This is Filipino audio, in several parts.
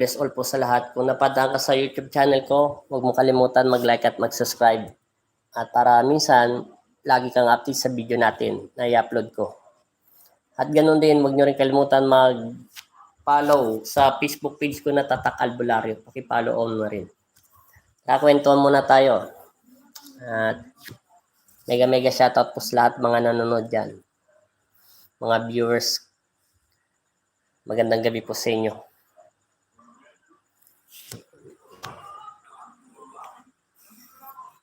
Bless all po sa lahat. Kung napadaan ka sa YouTube channel ko, huwag mo kalimutan mag-like at mag-subscribe. At para minsan, lagi kang update sa video natin na i-upload ko. At ganoon din, huwag nyo rin kalimutan mag-follow sa Facebook page ko na Tatak Albularyo. Paki-follow on mo rin. Kakwentuhan muna tayo. At mega shoutout po sa lahat mga nanonood dyan. Mga viewers, magandang gabi po sa inyo.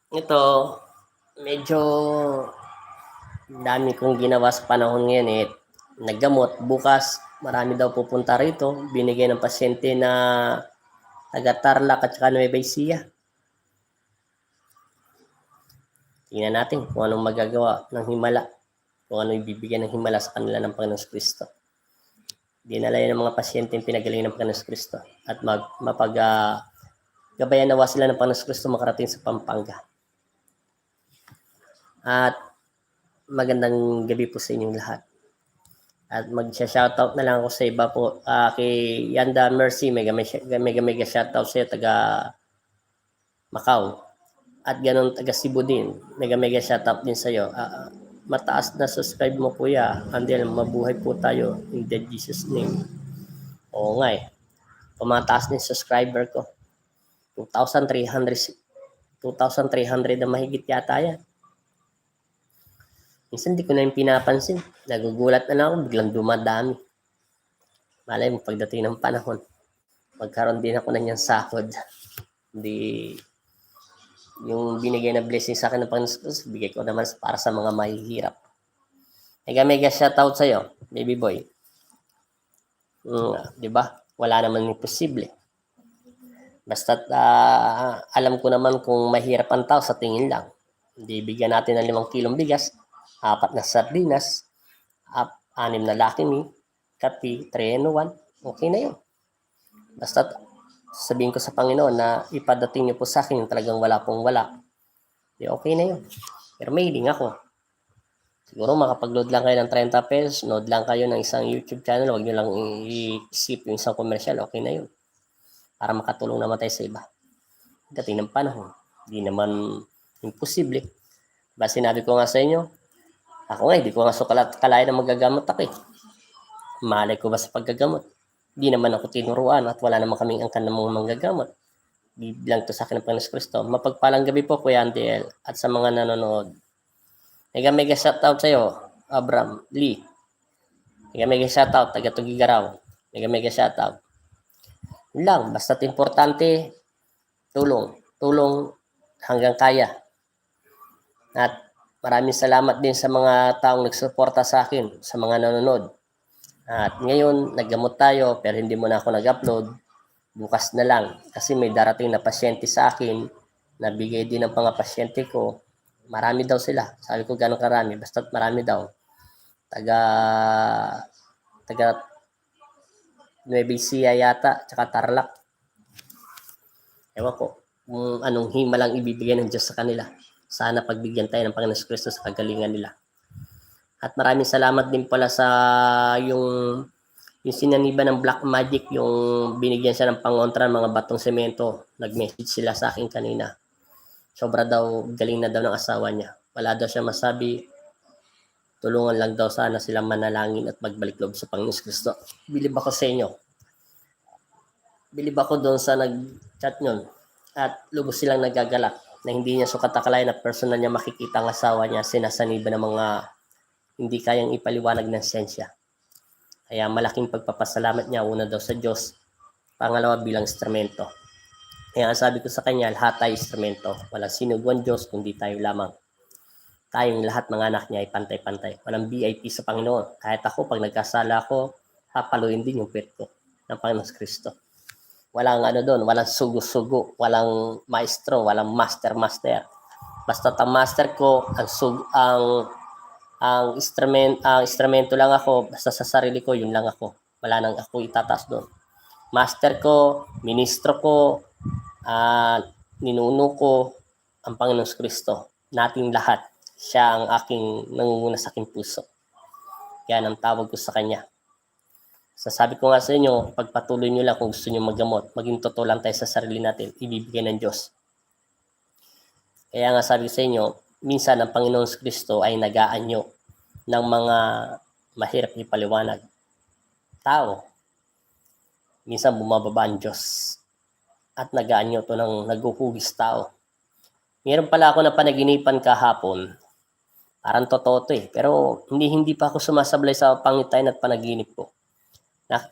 Ito, medyo dami kong ginawa sa panahon ngayon naggamot. Bukas, marami daw pupunta rito. Binigay ng pasyente na taga Tarlac at saka Nueva Ecija. Tingnan natin kung anong magagawa ng himala. Kung ano ibibigay ng himala sa kanila ng Panginoon Kristo. Dinala yan ng mga pasyente yung pinagaling ng Panginoon Kristo. At gabayan nawa sila ng Panginoon Kristo makarating sa Pampanga. At magandang gabi po sa inyong lahat. At mag-shoutout na lang ako sa iba po. Kay Yanda Mercy, mega shoutout sa iyo, taga Macau. At ganun taga Cebu din, mega shoutout din sa iyo. Mataas na subscribe mo po ya. Andel, mabuhay po tayo in the Jesus name. Oo nga Pumataas din subscriber ko. 2,300 na mahigit yata yan. Minsan di ko na yung pinapansin. Nagugulat na lang ako, biglang dumadami. Malay mo, pagdating ng panahon, magkaroon din ako na niyang sakod. Hindi, yung binigay na blessing sa akin ng Panginoon, bigay ko naman para sa mga mahihirap. Mega shoutout sa'yo, baby boy. Di ba? Wala naman imposible. Basta't alam ko naman kung mahirap ang tao sa tingin lang. Hindi bigyan natin ng 5 kilong bigas, 4 na sardinas, 6 na Lucky Me, kape, 3-in-1, okay na yun. Basta sabihin ko sa Panginoon na ipadating niyo po sa akin yung talagang wala pong wala. Di okay na yun. Pero may hiling ako. Siguro makapag-load lang kayo ng 30 pesos, load lang kayo ng isang YouTube channel, huwag nyo lang i-isip yung isang commercial, okay na yun. Para makatulong naman tayo sa iba. Dating ng panahon, hindi naman imposible. Diba sinabi ko nga sa inyo, ako nga, hindi ko nga kalaya na magagamot ako Malay ko ba sa paggagamot? Hindi naman ako tinuruan at wala naman kaming angkan ng mga manggagamot. Bilang to sa akin ng Panginoon Kristo. Mapagpalang gabi po, Kuya Andel, at sa mga nanonood. Mega shoutout sa iyo, Abram Lee. Mega shoutout, taga Tugigaraw. Mega shoutout. Yun lang, basta't importante, tulong hanggang kaya. At maraming salamat din sa mga taong nagsuporta sa akin, sa mga nanonood. At ngayon, naggamot tayo pero hindi mo na ako nag-upload. Bukas na lang kasi may darating na pasyente sa akin. Nabigay din ng mga pasyente ko. Marami daw sila. Sabi ko gano'ng karami. Basta't marami daw. Taga Nueva Ecija yata, tsaka Tarlac. Ewan ko kung anong himalang ibibigay ng Diyos sa kanila. Sana pagbigyan tayo ng Panginoon Kristo sa kagalingan nila. At maraming salamat din pala sa yung sinaniba ng Black Magic, yung binigyan siya ng pangontra ng mga batong semento. Nag-message sila sa akin kanina. Sobra daw, galing na daw ng asawa niya. Wala daw siya masabi. Tulungan lang daw sana silang manalangin at magbalik loob sa Panginoon Kristo. Bilib ako sa inyo. Bilib ako doon sa nag-chat nyon. At lubos silang nagagalak na hindi niya sukat akalain na personal niya makikita ang asawa niya sinasaniba ng mga hindi kayang ipaliwanag ng siyensya. Kaya malaking pagpapasalamat niya, una daw sa Diyos, pangalawa bilang instrumento. Kaya sabi ko sa kanya, lahat tayo instrumento. Walang sinuguan Diyos, kundi tayo lamang. Tayong lahat mga anak niya ay pantay-pantay. Walang VIP sa Panginoon. Kahit ako, pag nagkasala ako, papaluin din yung pet ko ng Panginoon Kristo. Walang doon, walang sugo-sugo, walang maestro, walang master. Basta ang master ko, ang instrumento lang ako, basta sa sarili ko, yun lang ako. Wala nang ako itataas doon. Master ko, ministro ko, ninuno ko, ang Panginoon Kristo. Nating lahat. Siya ang nangunguna sa aking puso. Yan ang tawag ko sa Kanya. Sasabi ko nga sa inyo, pagpatuloy nyo lang kung gusto nyo maggamot, maging totoo lang tayo sa sarili natin, ibibigay ng Diyos. Kaya nga sabi sa inyo, minsan ang Panginoon Kristo ay nag-aanyo ng mga mahirap ipaliwanag. Tao, minsan bumababa ang Diyos at nag-aanyo to ng naghuhugis tao. Meron pala ako na panaginipan kahapon, parang totoo to pero hindi pa ako sumasablay sa pangitain at panaginip ko.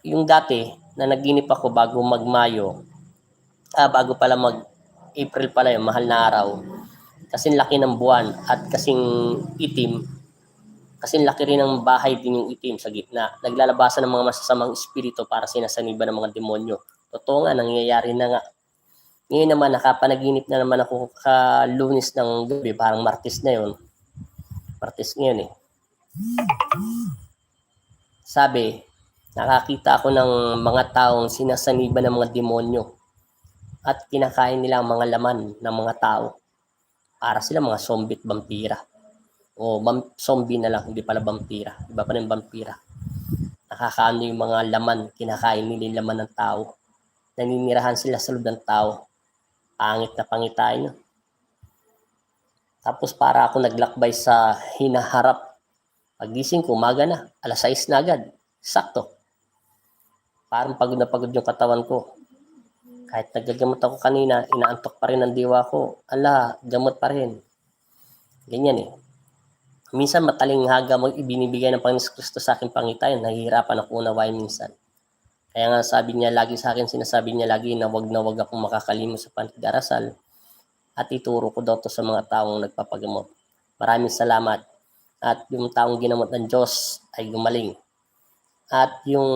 Yung dati na naginip ako bago mag-Mayo, bago pala mag-April pala yung mahal na araw, kasing laki ng buwan at kasing itim, kasing laki rin ng bahay din yung itim sa gitna. Naglalabasan ng mga masasamang espiritu para sinasaniba ng mga demonyo. Totoo nga, nangyayari na nga. Ngayon naman, nakapanaginip na naman ako Lunes ng gabi, parang Martes na yun. Martes ngayon Sabi, nakakita ako ng mga taong sinasaniba ng mga demonyo at kinakain nila ang mga laman ng mga tao. Para sila mga zombie at vampira. O zombie na lang, hindi pala vampira. Iba pa rin vampira. Nakakaano yung mga laman, kinakain nila yung laman ng tao. Naninirahan sila sa loob ng tao. Pangit na pangitain. Tapos para ako naglakbay sa hinaharap. Pagising ko, umaga na. 6:00 na agad. Sakto. Parang pagod na pagod yung katawan ko. Kahit nagagamot ako kanina, inaantok pa rin ang diwa ko. Gamot pa rin. Ganyan Minsan matalinghaga mo ibinibigay ng Panginoon Kristo sa aking pangitain. Nahihirapan ako unawain minsan. Kaya nga sabi niya lagi sa akin, sinasabi niya lagi na wag akong makakalimot sa pagdarasal at ituro ko daw to sa mga taong nagpapagamot. Maraming salamat. At yung taong ginamot ng Diyos ay gumaling. At yung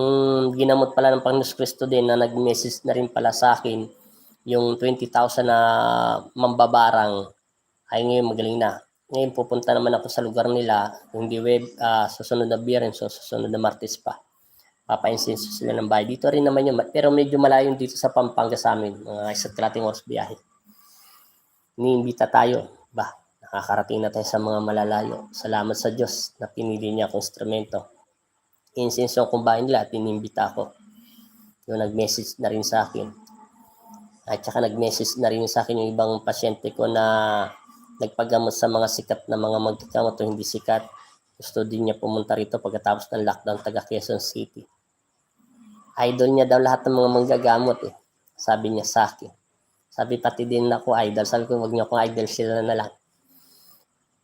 ginamot pala ng Panginoon Kristo din na nag-message na rin pala sa akin, yung 20,000 na mambabarang ay ngayon magaling na. Ngayon pupunta naman ako sa lugar nila, hindi susunod na Biyernes, susunod na Martes pa. Papa-insenso sila ng bahay. Dito rin naman yun, pero medyo malayo dito sa Pampanga sa amin, mga isa't kalating oras biyahe. Iniimbita tayo, nakakarating na tayo sa mga malalayo. Salamat sa Diyos na pinili niya akong instrumento. Insenso kong bahay nila at inimbita ako. Yung nag-message na rin sa akin. At saka nag-message na rin sa akin yung ibang pasyente ko na nagpagamot sa mga sikat na mga magkagamot o hindi sikat. Gusto din niya pumunta rito pagkatapos ng lockdown taga Quezon City. Idol niya daw lahat ng mga manggagamot Sabi niya sa akin. Sabi pati din ako idol. Sabi ko wag niyo akong idol, sila na lang.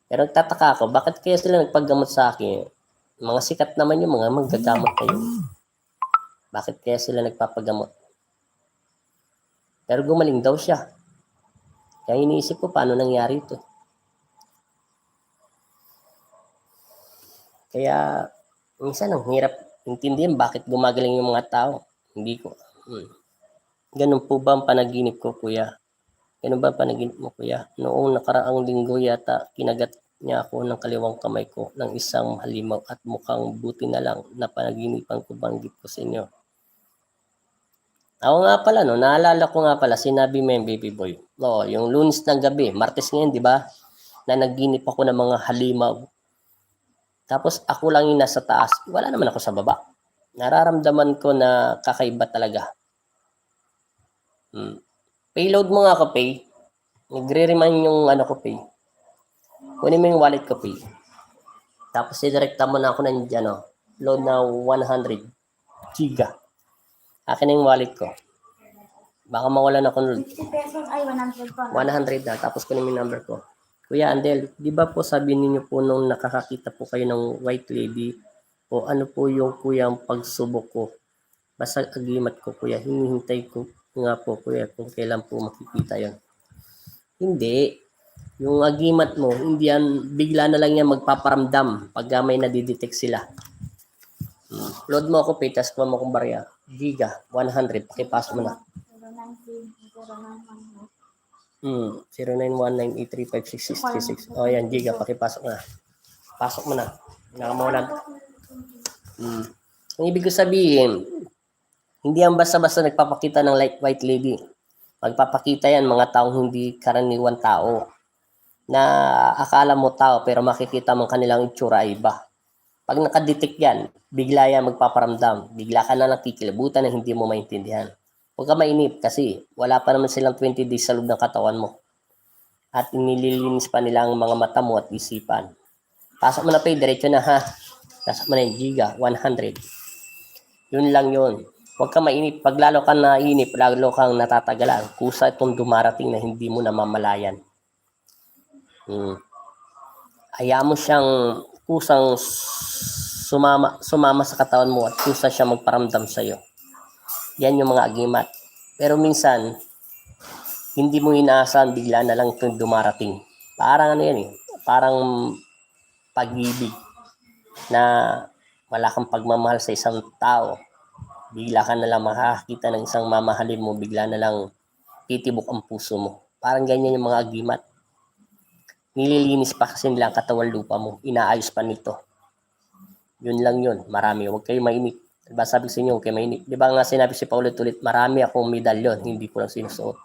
Pero nagtataka ako, bakit kaya sila nagpagamot sa akin? Mga sikat naman yung mga manggagamot na yun. Bakit kaya sila nagpapagamot? Pero gumaling daw siya. Kaya iniisip ko paano nangyari ito. Kaya minsan ang hirap intindihan bakit gumagaling yung mga tao. Hindi ko. Ganun po ba ang panaginip ko, kuya? Ganun ba ang panaginip mo, kuya? Noong nakaraang linggo yata, kinagat niya ako ng kaliwang kamay ko ng isang halimaw at mukhang buti na lang na panaginipan ko banggit ko sa inyo. Ako nga pala, naalala ko nga pala, sinabi mo yung baby boy. Yung Lunes ng gabi, Martes ngayon, di ba? Na naginip ako ng mga halimaw. Tapos ako lang yung nasa taas. Wala naman ako sa baba. Nararamdaman ko na kakaiba talaga. Payload mo nga ako, Pay. Nagre-remind yung ko, Pay. Kunin mo yung wallet ko, Pay. Tapos i-directa mo na ako ng load na 100 giga. Akin na yung wallet ko. Baka mawalan ako. 50 pesos ay 100 po. 100 na. Tapos kunin mo yung number ko. Kuya Andel, di ba po sabi ninyo po nung nakakakita po kayo ng white lady, o ano po yung kuya ang pagsubok ko? Basta agimat ko, kuya. Hinihintay ko nga po, kuya, kung kailan po makikita yon. Hindi. Yung agimat mo, hindi yan, bigla na lang yan magpaparamdam pag may nadidetect sila. Load mo ako, Pay, tas kuha mo kong barya. Giga, 100, pakipasok mo na. 0919-835-6636. O yan, Giga, pakipasok na. Pasok mo na. Nakamawalan. Ang ibig ko sabihin, hindi yan basta-basta nagpapakita ng white lady. Magpapakita yan mga taong hindi karaniwan tao. Na akala mo tao pero makikita mo kanilang itsura ay iba. Pag nakadetect yan, bigla yan magpaparamdam. Bigla ka na nakikilabutan na hindi mo maintindihan. Huwag ka mainip kasi wala pa naman silang 20 days sa loob ng katawan mo. At nililinis pa nila ang mga mata mo at isipan. Pasok mo na pay, diretso na ha. Pasok mo na yung giga, 100. Yun lang yun. Huwag ka mainip. Pag lalo kang nainip, lalo kang natatagalan. Kusa itong dumarating na hindi mo namamalayan. Hayaan mo siyang kusang sumama sa katawan mo at kusa siya magparamdam sa iyo. Yan yung mga agimat. Pero minsan, hindi mo inaasahan, bigla na lang itong dumarating. Parang ano yan eh, parang pag-ibig na wala kang pagmamahal sa isang tao. Bigla ka na lang makakita ng isang mamahalin mo, bigla na lang titibok ang puso mo. Parang ganyan yung mga agimat. Nililinis pa kasi nila ang katawan lupa mo. Inaayos pa nito. Yun lang yun. Marami. Huwag kayo mainip. Diba sabi sa inyo, huwag kayo mainip. Diba nga sinabi si Paulit-ulit, marami akong medalyon. Hindi ko lang sinusuot.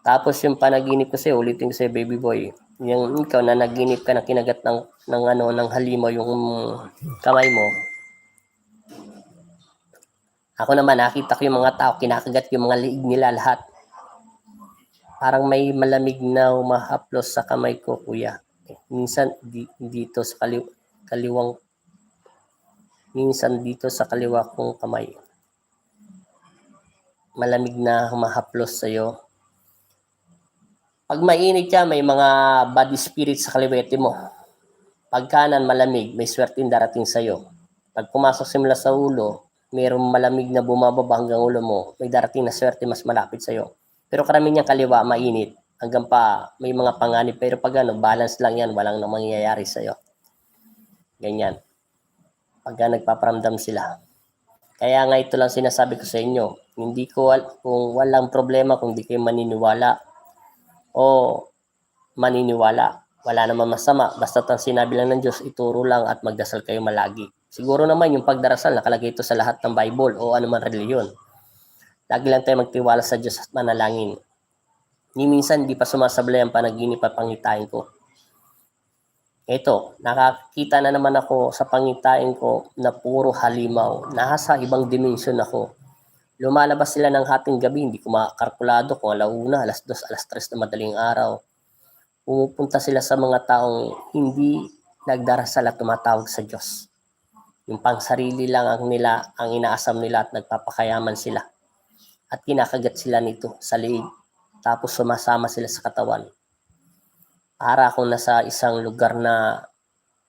Tapos yung panaginip ko sa'yo, ulitin ko sa'yo, baby boy. Yung ikaw na naginip ka na kinagat ng halimaw yung kamay mo. Ako naman, nakita ko yung mga tao, kinakagat yung mga liig nila lahat. Parang may malamig na humahaplos sa kamay ko, kuya. Minsan dito sa kaliwa kong kamay. Malamig na humahaplos sa'yo. Pag mainit ka, may mga body spirit sa kaliwete mo. Pag kanan, malamig, may swerteng darating sa'yo. Pag pumasok simula sa ulo, mayroong malamig na bumababa hanggang ulo mo, may darating na swerte mas malapit sa'yo. Pero karamihan kaliwa, mainit. Hanggang pa may mga panganib. Pero pag balance lang yan, walang nang mangyayari sa'yo. Ganyan. Pagka nagpaparamdam sila. Kaya nga ito lang sinasabi ko sa inyo. Hindi ko, kung walang problema, kung di kayo maniniwala o maniniwala. Wala naman masama. Basta ang sinabi lang ng Diyos, ituro lang at magdasal kayo malagi. Siguro naman yung pagdarasal, nakalagay ito sa lahat ng Bible o anuman reliyon. Lagi lang tayo magtiwala sa Diyos at manalangin. Ni minsan, di pa sumasablay ang panaginip at pangitain ko. Ito, nakakita na naman ako sa pangitain ko na puro halimaw. Nasa ibang dimension ako. Lumalabas sila ng hating gabi, hindi ko makakalkulado kung alauna, alas 2, alas 3 na madaling araw. Pumupunta sila sa mga taong hindi nagdarasal at tumatawag sa Diyos. Yung pang sarili lang ang inaasam nila at nagpapakayaman sila. At kinakagat sila nito sa liig. Tapos sumasama sila sa katawan. Para akong nasa isang lugar na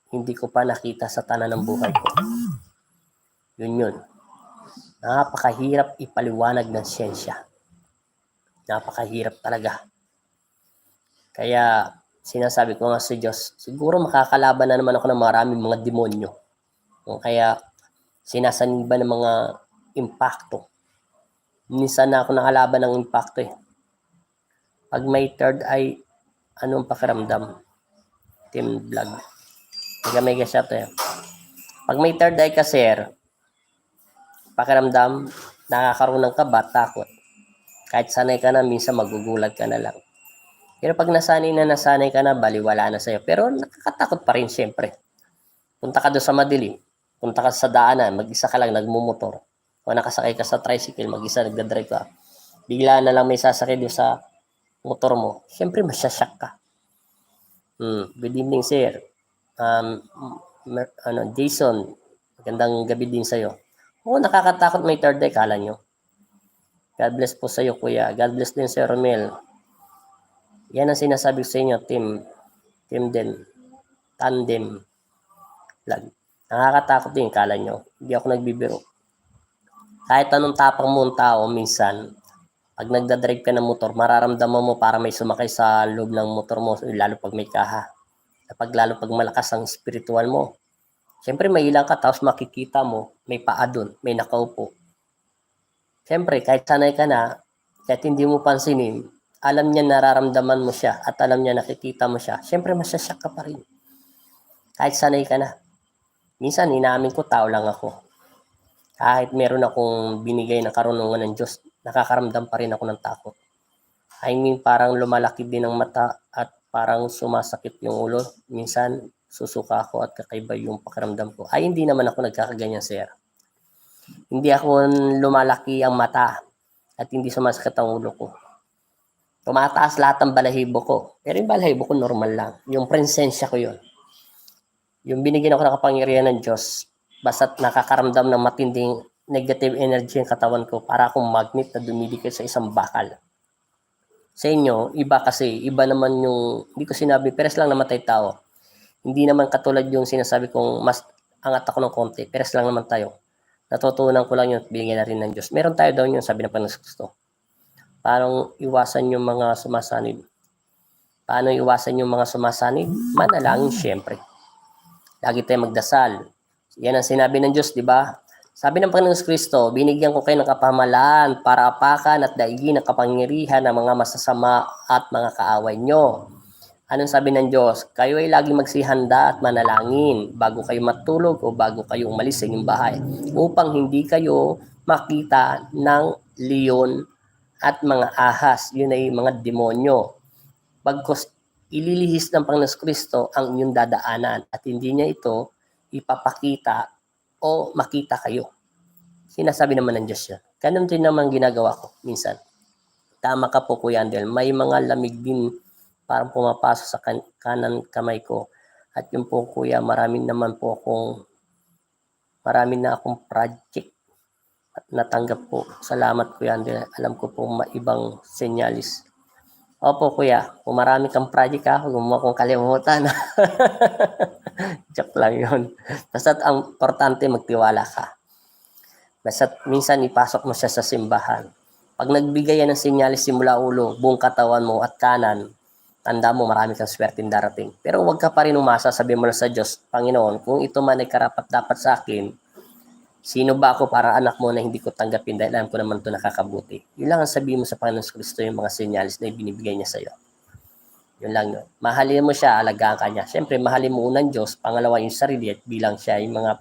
hindi ko pa nakita sa tanan ng buhay ko. Yun. Napakahirap ipaliwanag ng siyensya. Napakahirap talaga. Kaya sinasabi ko nga sa Diyos, siguro makakalaban na naman ako ng maraming mga demonyo. Kaya sinasaniba ng mga impacto. Minsan na ako nakalaban ng impacto eh. Pag may third eye, anong pakiramdam? Team vlog. May gasya to eh. Pag may third eye ka, sir, pakiramdam, nakakaroon ng kaba, takot. Kahit sanay ka na, minsan magugulat ka na lang. Pero pag nasanay ka na, baliwala na sa'yo. Pero nakakatakot pa rin, syempre. Punta ka doon sa madilim. Punta ka sa daanan, mag-isa ka lang, nagmumotor. O nakasakay ka sa tricycle, mag-isa, nagdadrive ka. Bigla na lang may sasakay doon sa motor mo. Syempre, masyasyak ka. Good evening, sir. Jason, magandang gabi din sa'yo. Nakakatakot may third eye, kala nyo. God bless po sa'yo, kuya. God bless din sa'yo, Romel. Yan ang sinasabi sa inyo, team din. Tandem. Vlog. Nakakatakot din, kala nyo. Hindi ako nagbibiro. Kahit anong tapang mo ang tao, minsan, pag nagdadrive ka ng motor, mararamdaman mo para may sumakay sa loob ng motor mo, lalo pag may kaha. Lalo pag malakas ang spiritual mo. Siyempre, may ilang ka, tapos makikita mo, may paa doon, may nakaupo. Siyempre, kahit sanay ka na, kahit hindi mo pansinin, alam niya nararamdaman mo siya, at alam niya nakikita mo siya, siyempre, masyasyak ka pa rin. Kahit sanay ka na. Minsan, inamin ko, tao lang ako. Kahit meron akong binigay na karunungan ng Diyos, nakakaramdam pa rin ako ng takot. I mean, parang lumalaki din ang mata at parang sumasakit yung ulo. Minsan, susuka ako at kakaiba yung pakiramdam ko. Ay, hindi naman ako nagkakaganyan, sir. Hindi ako lumalaki ang mata at hindi sumasakit ang ulo ko. Tumataas lahat ng balahibo ko. Pero yung balahibo ko normal lang. Yung presensya ko yun. Yung binigyan ako ng kapangyarihan ng Diyos, basta't nakakaramdam ng matinding negative energy ang katawan ko para akong magnet na dumidikit sa isang bakal. Sa inyo, iba kasi, iba naman yung, hindi ko sinabi, peres lang namatay tao. Hindi naman katulad yung sinasabi kong mas angat ako ng konti, peres lang naman tayo. Natutunan ko lang yun at binigyan na rin ng Diyos. Meron tayo daw yun, sabi ng Panginoon Kristo. Paano iwasan yung mga sumasanib? Paano iwasan yung mga sumasanib? Manalangin, syempre. Lagi tayo magdasal. Yan ang sinabi ng Diyos, di ba? Sabi ng Panginoon Kristo, binigyan ko kayo ng kapamahalaan para apakan at daigin ang kapangyarihan ng mga masasama at mga kaaway nyo. Anong sabi ng Diyos? Kayo ay lagi magsihanda at manalangin bago kayo matulog o bago kayo umalis sa inyong bahay upang hindi kayo makita ng leon at mga ahas. Yun ay mga demonyo. Bagkos ililihis ng Panginoon Kristo ang inyong dadaanan at hindi niya ito ipapakita o makita kayo. Sinasabi naman ng Diyos yun. Ganun din naman ginagawa ko minsan. Tama ka po, Kuya Andel. May mga lamig din parang pumapasok sa kanan kamay ko. At yun po, Kuya, marami na akong project at natanggap po. Salamat, Kuya Andel. Alam ko po maibang senyalis. Opo, Kuya. Kung marami kang project ha, huwag mo akong kalimutan. Joke lang yun. Basta ang importante, magtiwala ka. Basta minsan ipasok mo siya sa simbahan. Pag nagbigay yan ng sinyalis simula ulo, buong katawan mo at kanan, tanda mo marami kang swerteng darating. Pero huwag ka pa rin umasa, sabi mo na sa Diyos, Panginoon, kung ito man ay karapat dapat sa akin, sino ba ako para anak mo na hindi ko tanggapin dahil alam ko naman ito nakakabuti. Yun lang ang sabihin mo sa Panginoon Kristo yung mga sinyalis na ibinibigay niya sa iyo. Yun lang yun. Mahalin mo siya, alagaan ka niya. Siyempre, mahalin mo unang Diyos, pangalawa yung sarili at bilang siya yung mga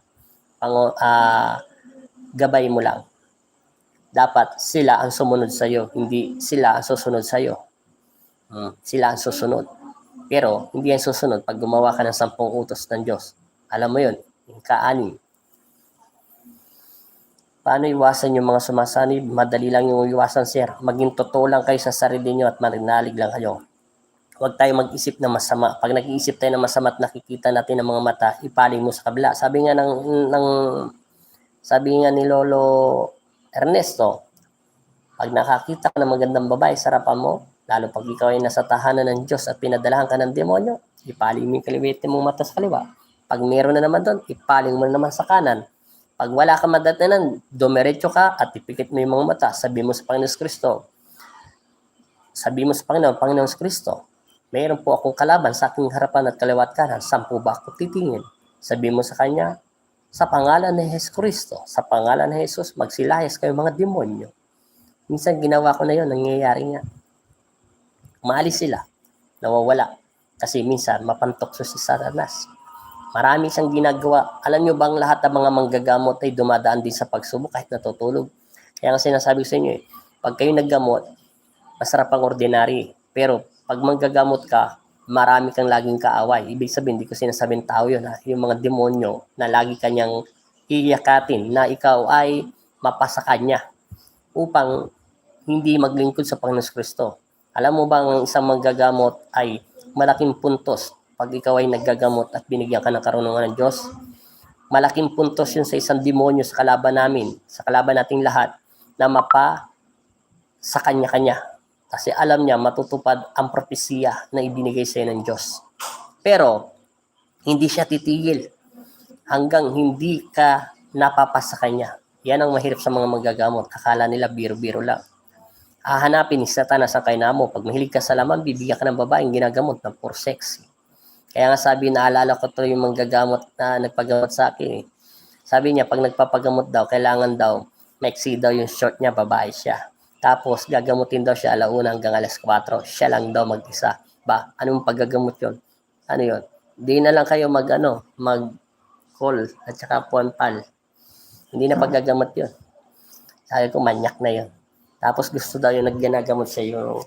gabay mo lang. Dapat sila ang sumunod sa iyo, hindi sila ang susunod sa iyo. Sila ang susunod. Pero hindi ang susunod pag gumawa ka ng 10 utos ng Diyos. Alam mo yun, yung ka-anim. Paano iwasan yung mga sumasanib? Madali lang yung iwasan, sir. Maging totoo lang kayo sa sarili nyo at mananalig lang kayo. Huwag tayo mag-isip na masama. Pag nag-iisip tayo na masama at nakikita natin ng mga mata, ipaling mo sa kabila. Sabi nga ni Lolo Ernesto, pag nakakita ka ng magandang babae sa harapan mo, lalo pag ikaw ay nasa tahanan ng Diyos at pinadalahan ka ng demonyo, ipaling mo yung kaliwete mong mata sa kaliwa. Pag meron na naman doon, ipaling mo na naman sa kanan. Pag wala ka madatanan, dumiretso ka at ipikit mo yung mga mata. Sabi mo sa Panginoon Kristo, Panginoon Kristo, mayroon po akong kalaban sa aking harapan at kaliwa at kanan. Saan po ba ako titingin? Sabi mo sa kanya, sa pangalan ni Jesus Kristo, sa pangalan ni Jesus, magsilayas kayo mga demonyo. Minsan ginawa ko na yun, nangyayari nga. Umaalis sila, nawawala. Kasi minsan, mapantok si Satanas. Marami siyang ginagawa. Alam nyo bang lahat ng mga manggagamot ay dumadaan din sa pagsubok kahit natutulog? Kaya nga sinasabi ko sa inyo pag kayo naggamot, masarap ang ordinary. Pero pag manggagamot ka, marami kang laging kaaway. Ibig sabihin, hindi ko sinasabing tao yun. Yung mga demonyo na lagi kanyang iyakatin na ikaw ay mapasa kanya upang hindi maglingkod sa Panginoon Kristo. Alam mo bang isang manggagamot ay malaking puntos pag ikaw ay naggagamot at binigyan ka ng karunungan ng Diyos? Malaking puntos yun sa isang demonyo sa kalaban namin, sa kalaban nating lahat, na mapa sa kanya-kanya. Kasi alam niya matutupad ang propesiya na ibinigay sa iyo ng Diyos. Pero, hindi siya titigil hanggang hindi ka napapasa kanya. Yan ang mahirap sa mga manggagamot. Akala nila biro-biro lang. Hahanapin ni Satanas ang kaina mo. Pag mahilig ka sa laman, bibigyan ka ng babaeng ginagamot ng for sexy. Kaya nga sabi, naalala ko to yung manggagamot na nagpagamot sa akin. Sabi niya, pag nagpapagamot daw, kailangan daw, maiksi daw yung short niya, babae siya. Tapos, gagamutin daw siya alauna hanggang alas 4. Siya lang daw mag-isa. Ba, anong paggagamot yun? Ano yun? Di na lang kayo mag-call at saka puwan-pal. Hindi na paggagamot yun. Sabi ko, manyak na yun. Tapos gusto daw yung nagganagamot siya yung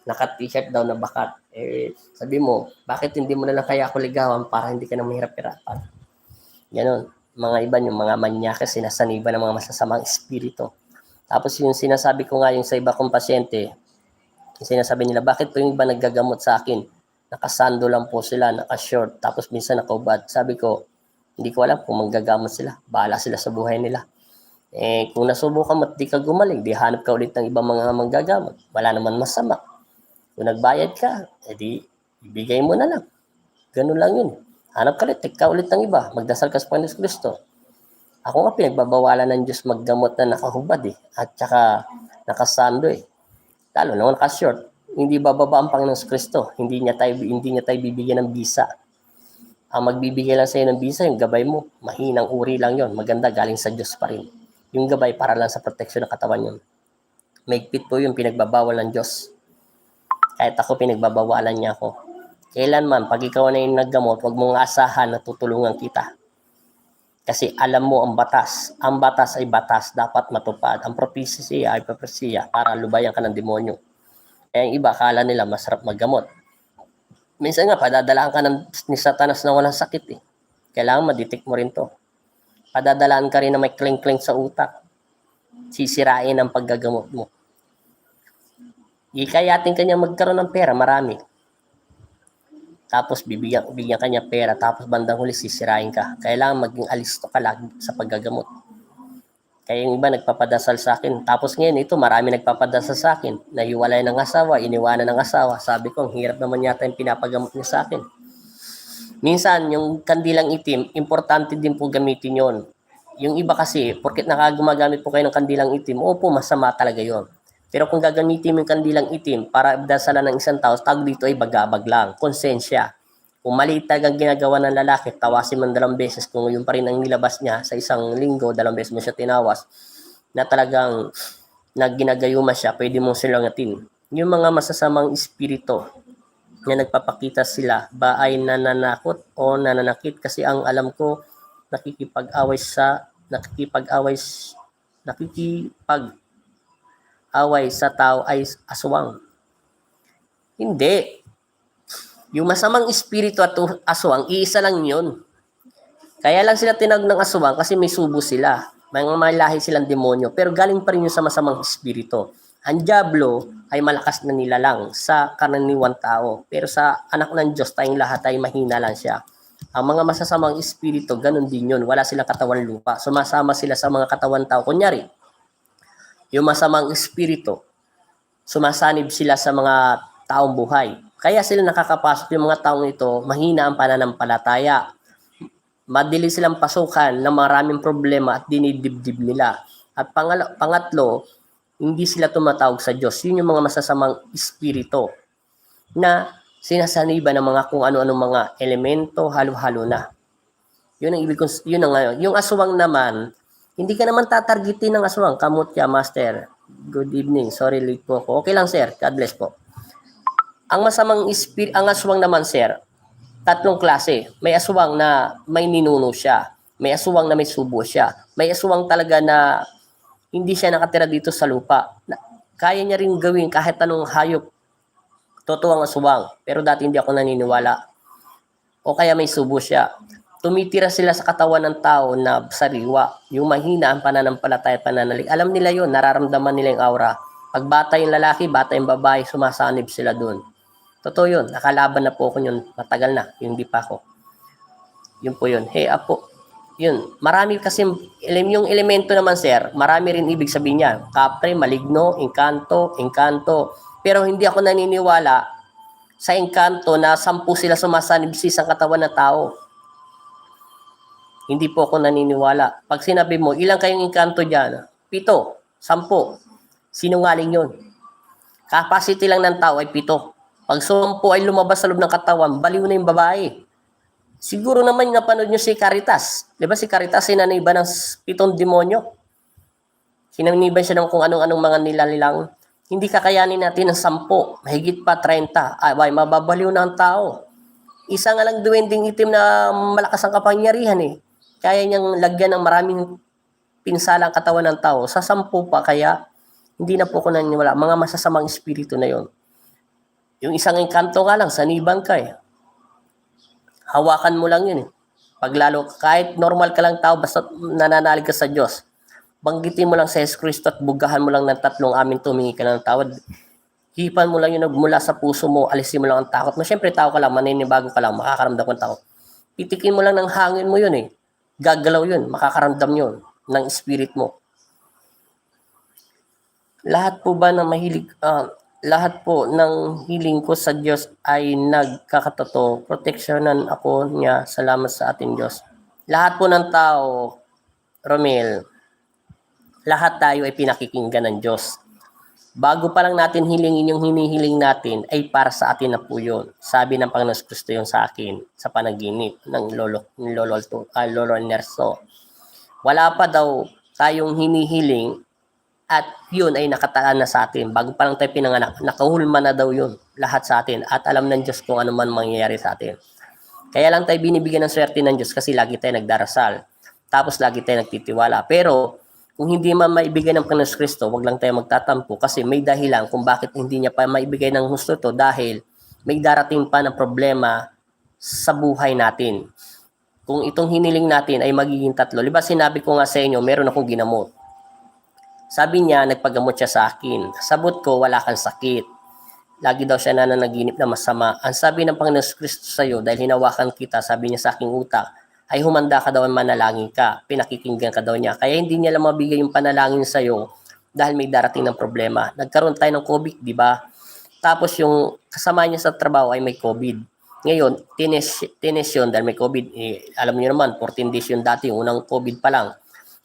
naka-t-shirt daw na bakat. Sabi mo, bakit hindi mo na lang kaya ako ligawan para hindi ka na mahirap-hirapan? Ganon. Mga iba yung mga manyakes, sinasaniba ng mga masasamang espiritu. Tapos yung sinasabi ko nga yung sa iba kong pasyente, yung sinasabi nila, bakit po yung iba naggagamot sa akin? Nakasando lang po sila, nakashort, tapos minsan nakaubad. Sabi ko, hindi ko alam kung manggagamot sila. Bahala sila sa buhay nila. Kung nasubukan mo at di ka gumaling, di hanap ka ulit ng ibang mga manggagamot. Wala naman masama. Kung nagbayad ka, edi ibigay mo na lang. Ganun lang yun. Hanap ka ulit, take ka ulit ng iba. Magdasal ka sa Panginoon Kristo. Ako nga pinagbabawalan ng Diyos maggamot na nakahubad at saka nakasando Lalo na nakashort. Hindi bababa ang Panginoon Kristo. Hindi niya tayo bibigyan ng bisa. Ang magbibigay lang sa iyo ng bisa, yung gabay mo. Mahinang uri lang yon. Maganda, galing sa Diyos pa rin. Yung gabay para lang sa proteksyon ng katawan yun. Maigpit po yung pinagbabawal ng Diyos. Kahit ako, pinagbabawalan niya ako. Kailanman, pag ikaw na yung naggamot, huwag mong asahan na tutulungan kita. Kasi alam mo ang batas. Ang batas ay batas, dapat matupad. Ang propesya ay propesya para lubayan ka ng demonyo. Kaya yung iba, akala nila masarap maggamot. Minsan nga, padadalaan ka ni Satanas na walang sakit Kailangan madetect mo rin to. Padadalaan ka rin na may kling-kling sa utak. Sisirain ang paggagamot mo. Ikayatin ka niya magkaroon ng pera, marami. Tapos bibigyan ka niya pera, tapos bandang huli sisirain ka. Kailangan maging alisto ka lagi sa paggagamot. Kaya yung iba nagpapadasal sa akin. Tapos ngayon ito, marami nagpapadasal sa akin. Nahiwalay ng asawa, iniwanan ng asawa. Sabi ko, ang hirap naman yata yung pinapagamot niya sa akin. Minsan, yung kandilang itim, importante din po gamitin yon. Yung iba kasi, porket nakagumagamit po kayo ng kandilang itim, opo, masama talaga yon. Pero kung gagamitin mo yung kandilang itim para dasalan ng isang tao, tawag dito ay bagabag lang, konsensya. Kung maliit talagang ginagawa ng lalaki, tawasin mo 2 beses. Kung yun pa rin ang nilabas niya sa isang linggo, 2 beses mo siya tinawas, na talagang ginagayuma siya, pwede mong silangatin. Yung mga masasamang espiritu na nagpapakita sila, ba ay nananakot o nananakit? Kasi ang alam ko, nakikipag-away sa tao ay aswang. Hindi. Yung masamang espiritu at aswang, iisa lang yun. Kaya lang sila tinawag ng aswang kasi may subo sila. May lahi silang demonyo. Pero galing pa rin yung sa masamang espiritu. Ang diablo ay malakas na nilalang sa karaniwang tao. Pero sa anak ng Diyos, tayong lahat ay mahina lang siya. Ang mga masasamang espiritu, ganun din yun. Wala silang katawan lupa. Sumasama sila sa mga katawan tao. Kunyari, yung masamang espiritu, sumasanib sila sa mga taong buhay. Kaya sila nakakapasok yung mga taong ito, mahina ang pananampalataya. Madili silang pasukan ng maraming problema at dinidibdib nila. At pangatlo, hindi sila tumatawag sa Diyos. Yun yung mga masasamang espiritu na sinasaniba ng mga kung ano-anong mga elemento, halo-halo na. Yun ang ibig kong, yun ang yung aswang naman, hindi ka naman tatargetin ng aswang. Kamutya, master. Good evening. Sorry, late po ako. Okay lang, sir. God bless po. Ang aswang naman, sir, 3 klase. May aswang na may ninuno siya. May aswang na may subo siya. May aswang talaga na hindi siya nakatira dito sa lupa. Kaya niya rin gawin kahit anong hayop. Totoo ang aswang. Pero dati hindi ako naniniwala. O kaya may subo siya. Tumitira sila sa katawan ng tao na sariwa. Yung mahina ang pananampalataya, pananalig. Alam nila yun. Nararamdaman nila yung aura. Pag bata yung lalaki, bata yung babae, sumasanib sila dun. Totoo yun. Nakalaban na po ako yun. Matagal na. Hindi pa ako. Yun po yun. Hey, apo. Yun. Marami kasi, yung elemento naman, sir, marami rin ibig sabihin niya. Kapre, maligno, engkanto. Pero hindi ako naniniwala sa engkanto na 10 sila sumasanib sa isang katawan na tao. Hindi po ako naniniwala. Pag sinabi mo, ilang kayong engkanto dyan? 7, 10. Sinungaling yun. Capacity lang ng tao ay 7. Pag 10 ay lumabas sa loob ng katawan, baliw na yung babae. Siguro naman napanood nyo si Caritas. Di ba si Caritas sinaniba ng 7 demonyo? Sinaniba siya ng kung anong-anong mga nilalilang. Hindi kakayanin natin ng 10, mahigit pa 30. Ay, mababaliw na ang tao. Isa nga lang duwending itim na malakas ang kapangyarihan Kaya niyang lagyan ng maraming pinsala ang katawan ng tao. Sa 10 pa, kaya hindi na po ko naniniwala. Mga masasamang espiritu na yon. Yung isang engkanto nga lang, sanibang ka eh. Hawakan mo lang yun eh. Paglalo, kahit normal ka lang tao, basta nananalig ka sa Diyos, banggitin mo lang sa Jesus Cristo at bugahan mo lang ng 3 amin, tumingi ka ng tawad. Hipan mo lang yun mula sa puso mo, alisin mo lang ang takot mo. Siyempre, tao ka lang, maninibago ka lang, makakaramdam ng takot. Pitikin mo lang ng hangin mo yun eh. Gagalaw yun, makakaramdam yun ng spirit mo. Lahat po ba ng lahat po ng hiling ko sa Diyos ay nagkakatotoo. Proteksyonan ako niya. Salamat sa ating Diyos. Lahat po ng tao, Romel, lahat tayo ay pinakikinggan ng Diyos. Bago pa lang natin hilingin yung hinihiling natin, ay para sa atin na po yun. Sabi ng Panginoon Kristo yun sa akin, sa panaginip ng Lolo Nerso. Wala pa daw tayong hinihiling at yun ay nakataan na sa atin. Bago pa lang tayo pinanganak, nakahulma na daw yun lahat sa atin at alam ng Diyos kung ano man mangyayari sa atin. Kaya lang tayo binibigyan ng swerte ng Diyos kasi lagi tayo nagdarasal. Tapos lagi tayo nagtitiwala. Pero kung hindi man maibigay ng Panginoon Kristo, wag lang tayo magtatampo kasi may dahilan kung bakit hindi niya pa maibigay ng gusto to dahil may darating pa ng problema sa buhay natin. Kung itong hiniling natin ay magiging 3. Diba sinabi ko nga sa inyo, meron akong ginamot. Sabi niya, nagpagamot siya sa akin. Sabot ko, wala kang sakit. Lagi daw siya nananaginip na masama. Ang sabi ng Panginoon Kristo sa iyo, dahil hinawakan kita, sabi niya sa aking utak, ay humanda ka daw at manalangin ka. Pinakikinggan ka daw niya. Kaya hindi niya lang mabigay yung panalangin sa iyo dahil may darating ng problema. Nagkaroon tayo ng COVID, di ba? Tapos yung kasama niya sa trabaho ay may COVID. Ngayon, tines yun dahil may COVID. Alam niyo naman, 14 days yun dati, yung unang COVID pa lang.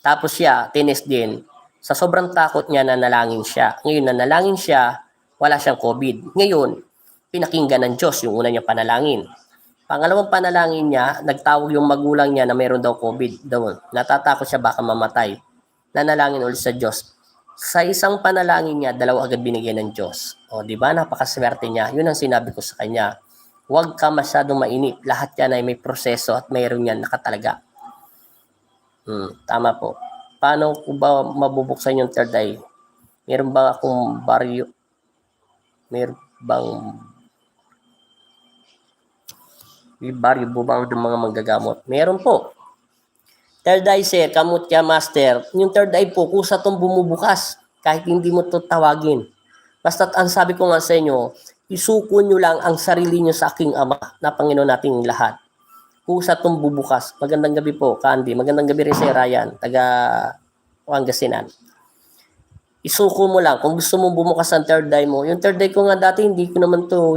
Tapos siya, tines din. Sa sobrang takot niya, nanalangin siya. Ngayon, nanalangin siya, wala siyang COVID. Ngayon, pinakinggan ng Diyos yung una niya panalangin. Pangalawang panalangin niya, nagtawag yung magulang niya na meron daw COVID. Natatakot siya baka mamatay. Nanalangin ulit sa Diyos. Sa isang panalangin niya, 2 agad binigyan ng Diyos. O, di ba? Napakaswerte niya. Yun ang sinabi ko sa kanya. Huwag ka masyadong mainip. Lahat yan ay may proseso at mayroon yan nakatalaga. Tama po. Paano ko ba mabubuksan yung third eye? Meron ba akong baryo? Meron bang may baryo bubang ng mga manggagamot? Meron po. Third eye, sir, kamot ka, master. Yung third eye po, kusa tong bumubukas. Kahit hindi mo to tawagin. Basta ang sabi ko nga sa inyo, isuko nyo lang ang sarili nyo sa aking Ama na Panginoon nating lahat. Kusa tong bubukas. Magandang gabi po, Candy. Magandang gabi rin si Ryan, taga Pangasinan. Isuko mo lang kung gusto mo bumukas ang third eye mo. Yung third eye ko nga dati hindi naman to,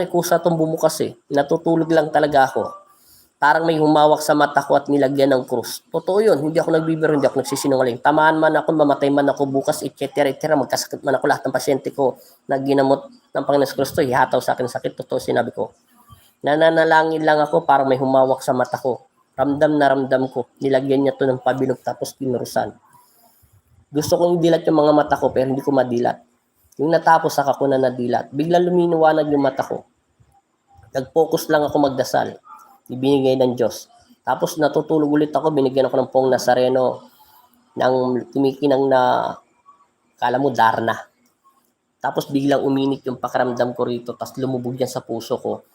kusa tong bumukas eh. Natutulog lang talaga ako. Parang may humawak sa mata ko at nilagyan ng krus. Totoo yun, hindi ako nagbibiro, hindi ako nagsisinungaling. Tamaan man ako, mamatay man ako bukas, etc. Magkasakit man ako, lahat ng pasyente ko na ginamot ng Panginoon Kristo, ihataw sa akin sakit. Totoo sinabi ko. Nananalangin lang ako, parang may humawak sa mata ko. Ramdam na ramdam ko. Nilagyan niya to ng pabilog tapos pinurusan. Gusto kong idilat yung mga mata ko pero hindi ko madilat. Yung natapos saka ko na nadilat. Biglang luminiwanag yung mata ko. Nag-focus lang ako magdasal. Ibinigay ng Diyos. Tapos natutulog ulit ako, binigyan ako ng Pong Nazareno ng tumikinang na kala mo Darna. Tapos biglang uminit yung pakiramdam ko rito, tapos lumubog yan sa puso ko.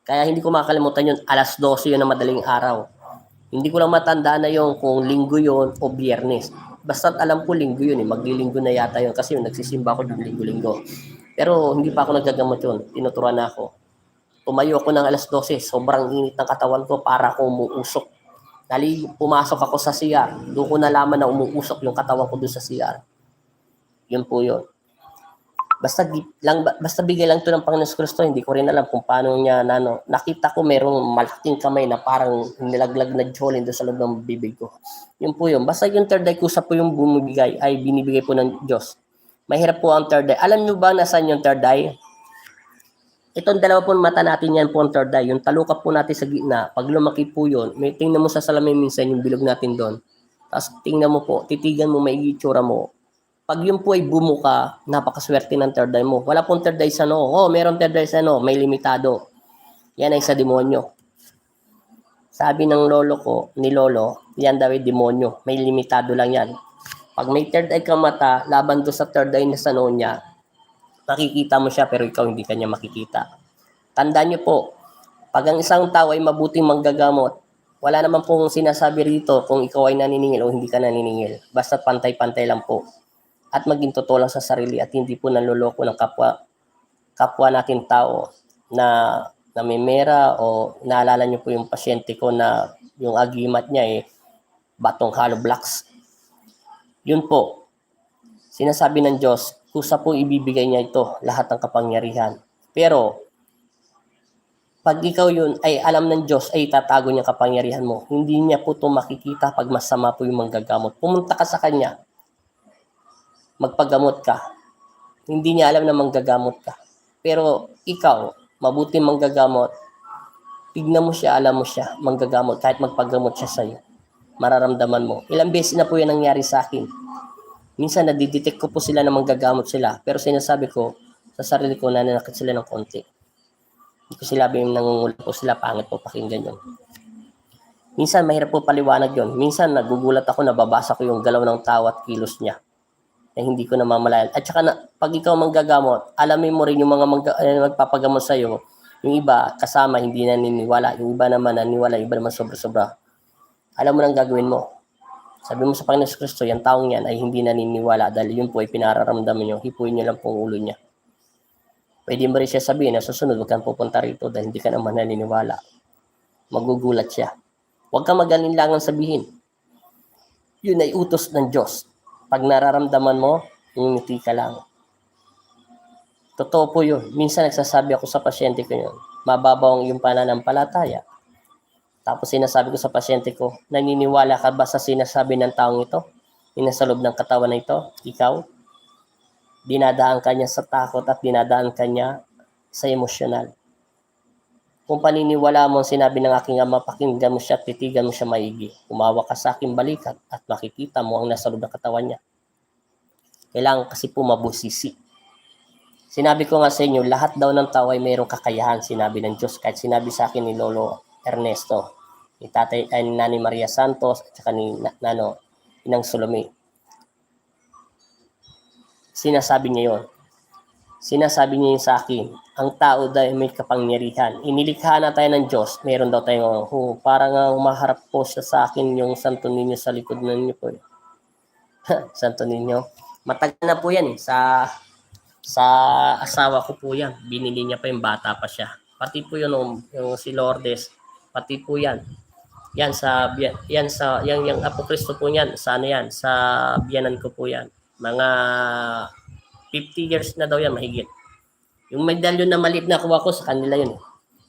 Kaya hindi ko makalimutan yun, 12:00 yun na madaling araw. Hindi ko lang matandaan na yun kung linggo yun o biyernes. Basta alam ko linggo yun eh, maglilinggo na yata yun kasi yun, nagsisimba ako ng linggo-linggo. Pero hindi pa ako nagagamot yun, tinuturuan na ako. Tumayo ako ng 12:00, sobrang init ng katawan ko para ako umuusok. Pumasok ako sa CR, doon ko nalaman na umuusok yung katawan ko doon sa CR. Yun po yun. Basta bigay lang to ng Panginoon Kristo, hindi ko rin alam kung paano niya nakita ko merong malaking kamay na parang nilaglag na jolin doon sa loob ng bibig ko. Yun po yun. Basta yung third eye kusa po yung bumibigay ay binibigay po ng Diyos. Mahirap po ang third eye. Alam nyo ba nasaan yung third eye? Itong dalawa po mata natin yan po ang third eye. Yung talukap po natin sa gitna, pag lumaki po yun, may tingnan mo sa salamin minsan yung bilog natin doon. Tapos tingnan mo po, titigan mo, may itsura mo. Pag yun po ay bumuka, napakaswerte ng third eye mo. Wala pong third eye sa noo. Oh, meron third eye sa noo, may limitado. Yan ay sa demonyo. Sabi ng lolo ko, ni lolo, yan daw ay demonyo. May limitado lang yan. Pag may third eye ka mata, laban to sa third eye na sa noo niya, makikita mo siya pero ikaw hindi kanya makikita. Tandaan niyo po, pag ang isang tao ay mabuting manggagamot, wala naman pong sinasabi rito kung ikaw ay naniningil o hindi ka naniningil. Basta pantay-pantay lang po. At maging totoo lang sa sarili at hindi po nanloloko ng kapwa natin tao na namimera o naalala niyo po yung pasyente ko na yung agimat niya batong hollow blocks. Yun po, sinasabi ng Diyos, kusa po ibibigay niya ito, lahat ng kapangyarihan. Pero, pag ikaw yun ay alam ng Diyos, ay tatago niya kapangyarihan mo. Hindi niya po ito makikita pag masama po yung manggagamot. Pumunta ka sa Kanya, magpagamot ka. Hindi niya alam na manggagamot ka. Pero ikaw, mabuting manggagamot, tignan mo siya, alam mo siya, manggagamot, kahit magpagamot siya sa'yo. Mararamdaman mo. Ilang beses na po yan nangyari sa akin. Minsan nadidetect ko po sila na manggagamot sila, pero sinasabi ko sa sarili ko na nanakit sila ng konti. Hindi ko sila nangungulit po sila, pangit po pakinggan yun. Minsan mahirap po paliwanag yun. Minsan nagugulat ako, nababasa ko yung galaw ng tao at kilos niya na hindi ko namamalayan. At saka pag ikaw manggagamot, alamin mo rin yung mga magpapagamot sa'yo. Yung iba kasama hindi naniniwala, yung iba naman naniniwala, yung iba naman sobra-sobra. Alam mo nang gagawin mo. Sabi mo sa Panginoon Kristo, yung taong yan ay hindi naniniwala dahil yun po ay pinararamdaman nyo, hipuin nyo lang pong ulo niya. Pwede mo rin siya sabihin na susunod, huwag kang pupunta rito dahil hindi ka naman naniniwala. Magugulat siya. Huwag kang mag-alinlangan sabihin. Yun ay utos ng Diyos. Pag nararamdaman mo, ngumiti ka lang. Totoo po yun. Minsan nagsasabi ako sa pasyente ko yun, mababaw ang iyong pananampalataya. Tapos sinasabi ko sa pasyente ko, naniniwala ka ba sa sinasabi ng taong ito? Nasa loob ng katawan na ito, ikaw? Dinadaan ka niya sa takot at dinadaan ka niya sa emosyonal. Kung paniniwala mo ang sinabi ng aking ama, pakinggan mo siya at titigan mo siya maigi. Umawa ka sa aking balikat at makikita mo ang nasa loob ng katawan niya. Kailangan kasi po mabusisi. Sinabi ko nga sa inyo, lahat daw ng tao ay mayroong kakayahan, sinabi ng Diyos. Kahit sinabi sa akin ni Lolo Ernesto, ni Tatay, ni Nani Maria Santos, at saka ni Inang Salome. Sinasabi niya yun. Sinasabi niya yun sa akin, ang tao daw may kapangyarihan. Inilikha na tayo ng Diyos, mayroon daw tayong, parang umaharap po siya sa akin yung Santo Niño sa likod ninyo po. Santo Niño. Matagal na po yan sa asawa ko po yan. Binili niya pa yung bata pa siya. Pati po yun yung si Lourdes, pati po yan. Yan yung Apo Kristo po yan, sa biyanan ko po yan. Mga 50 years na daw yan, mahigit. Yung medalyon na maliit na kuha ko sa kanila yun.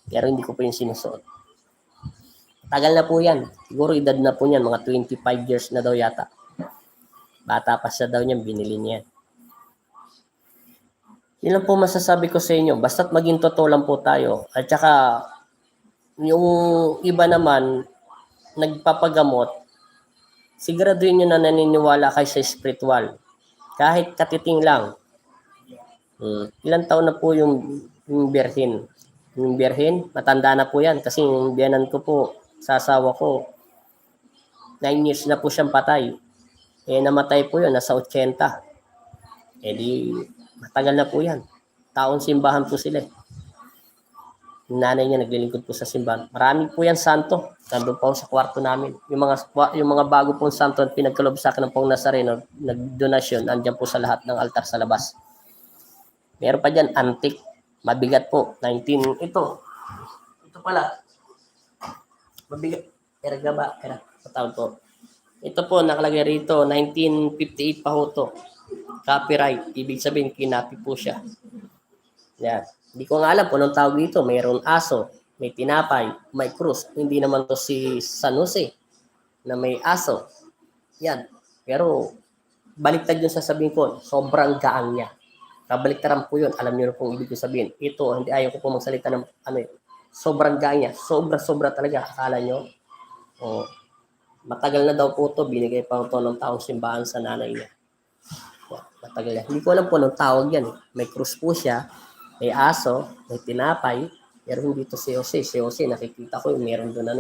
Pero hindi ko po yung sinusuot. Tagal na po yan. Siguro edad na po yan, mga 25 years na daw yata. Bata pa siya daw niyan, binili niya. Yun lang po masasabi ko sa inyo. Basta't maging totoo lang po tayo. At saka, yung iba naman, nagpapagamot, siguraduhin nyo na naniniwala kayo sa spiritual. Kahit katiting lang. Ilang taon na po yung birhen? Yung birhen, matanda na po yan. Kasi yung biyanan ko po, sa asawa ko, 9 years na po siyang patay. Namatay po yun, nasa 80. Di, matagal na po yan. Taon simbahan po sila. Yung nanay niya naglilingkod po sa simbahan. Marami po yan santo. Nandun po sa kwarto namin. Yung mga bago pong santo at pinagkalob sa akin ng Pong Nazareno, nagdonasyon, andyan po sa lahat ng altar sa labas. Meron pa dyan, antique. Mabigat po. Ito pala. Mabigat. Patawag po. Ito po, nakalagay rito, 1958 pa ho to. Copyright. Ibig sabihin, kinapi po siya. Yan. Hindi ko nga alam kung anong tawag dito. Mayroon aso, may tinapay, may krus. Hindi naman to si San Jose na may aso. Yan. Pero, baliktad yung sasabihin ko, sobrang gaang niya. Kabaliktaran po yun. Alam niyo na pong ibig sabihin. Ito, hindi ayaw ko po magsalita ng sobrang gaang niya. Sobra-sobra talaga. Akala nyo. Matagal na daw po ito. Binigay pa ito ng taong simbahan sa nanay niya. Matagal na. Hindi ko alam po anong tawag yan. May krus po siya. May aso. May tinapay. Pero hindi ito si Jose. Si Jose, nakikita ko yung meron doon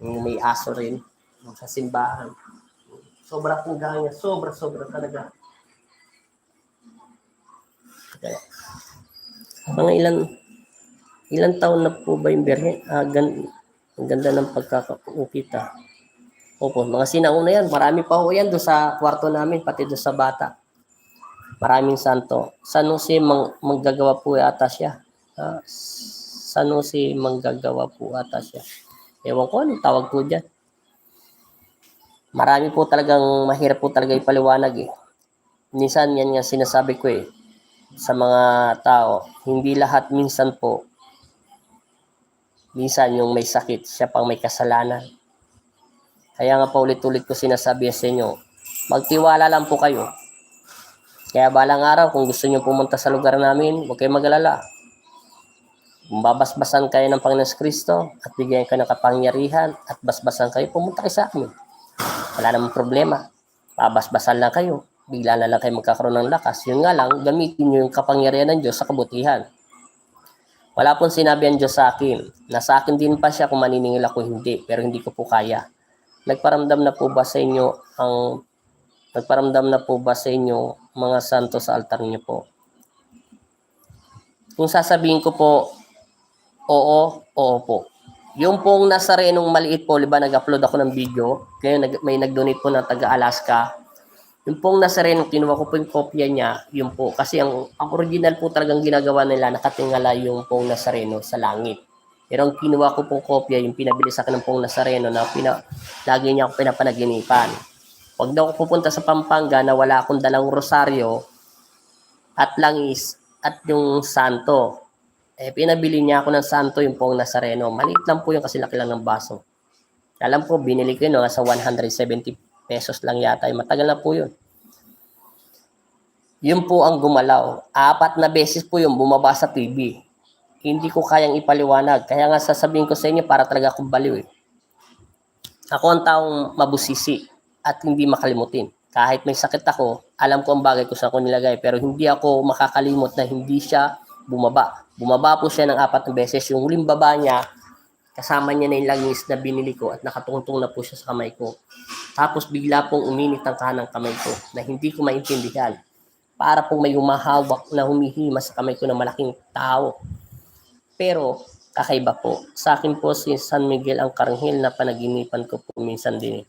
yung may aso rin. Sa simbahan. Sobra pong gaang niya. Sobra-sobra talaga. Mga ilan taon na po ba yung birhen? Ang ganda ng pagkakaukita. Opo, mga sinauna yan. Marami pa ho yan doon sa kwarto namin, pati doon sa bata. Maraming santo. San Jose manggagawa po ata siya. San Jose manggagawa po ata siya. Ewan ko anong tawag po dyan. Marami po talagang mahirap po talaga ipaliwanag eh. Minsan yan nga sinasabi ko eh sa mga tao, hindi lahat minsan po. Minsan yung may sakit, siya pang may kasalanan. Kaya nga pa ulit-ulit ko sinasabi sa inyo, magtiwala lang po kayo. Kaya balang araw, kung gusto nyo pumunta sa lugar namin, huwag kayong mag-alala. Babasbasan kayo ng Panginoon Kristo at bigyan kayo ng kapangyarihan at basbasan kayo, pumunta kayo sa amin. Wala namang problema. Babasbasan lang kayo. Bigla na lang kayo magkakaroon ng lakas. Yun nga lang, gamitin nyo yung kapangyarihan ng Diyos sa kabutihan. Wala pong sinabi ang Diyos sa akin. Nasa akin din pa siya kung maniningil ako hindi. Pero hindi ko po kaya. Nagparamdam na po ba sa inyo mga santo sa altar niyo po? Kung sasabihin ko po, oo po. Yung pong Nazarenong maliit po, liba nag-upload ako ng video, ngayon may nag-donate po ng taga-Alaska. Yung pong Nazarenong, kinuha ko po yung kopya niya, yun po. Kasi ang original po talagang ginagawa nila, nakatingala yung pong Nazareno sa langit. Pero ang kinuha ko pong kopya, yung pinabili sa akin ng pong Nazareno na lagi niya ako pinapanaginipan. Pag daw ako pupunta sa Pampanga na wala akong dalang rosaryo at langis at yung santo, pinabili niya ako ng santo yung pong Nazareno. Maliit lang po yung kasi laki lang ng baso. Alam ko, binili ko yun sa 170 pesos lang yata. Matagal na po yun. Yun po ang gumalaw. 4 na beses po yung bumaba sa TV. Hindi ko kayang ipaliwanag. Kaya nga sasabihin ko sa inyo para talaga akong baliw eh. Ako ang taong mabusisi at hindi makalimutin. Kahit may sakit ako, alam ko ang bagay ko sa ako nilagay. Pero hindi ako makakalimot na hindi siya bumaba. Bumaba po siya ng 4 na beses. Yung huling baba niya, kasama niya na yung langis na binili ko at nakatungtong na po siya sa kamay ko. Tapos bigla pong uminit ang kanang kamay ko na hindi ko maintindihan. Para pong may humahawak na humihima sa kamay ko na malaking tao. Pero kakaiba po. Sa akin po si San Miguel Arcangel na panaginipan ko po minsan din.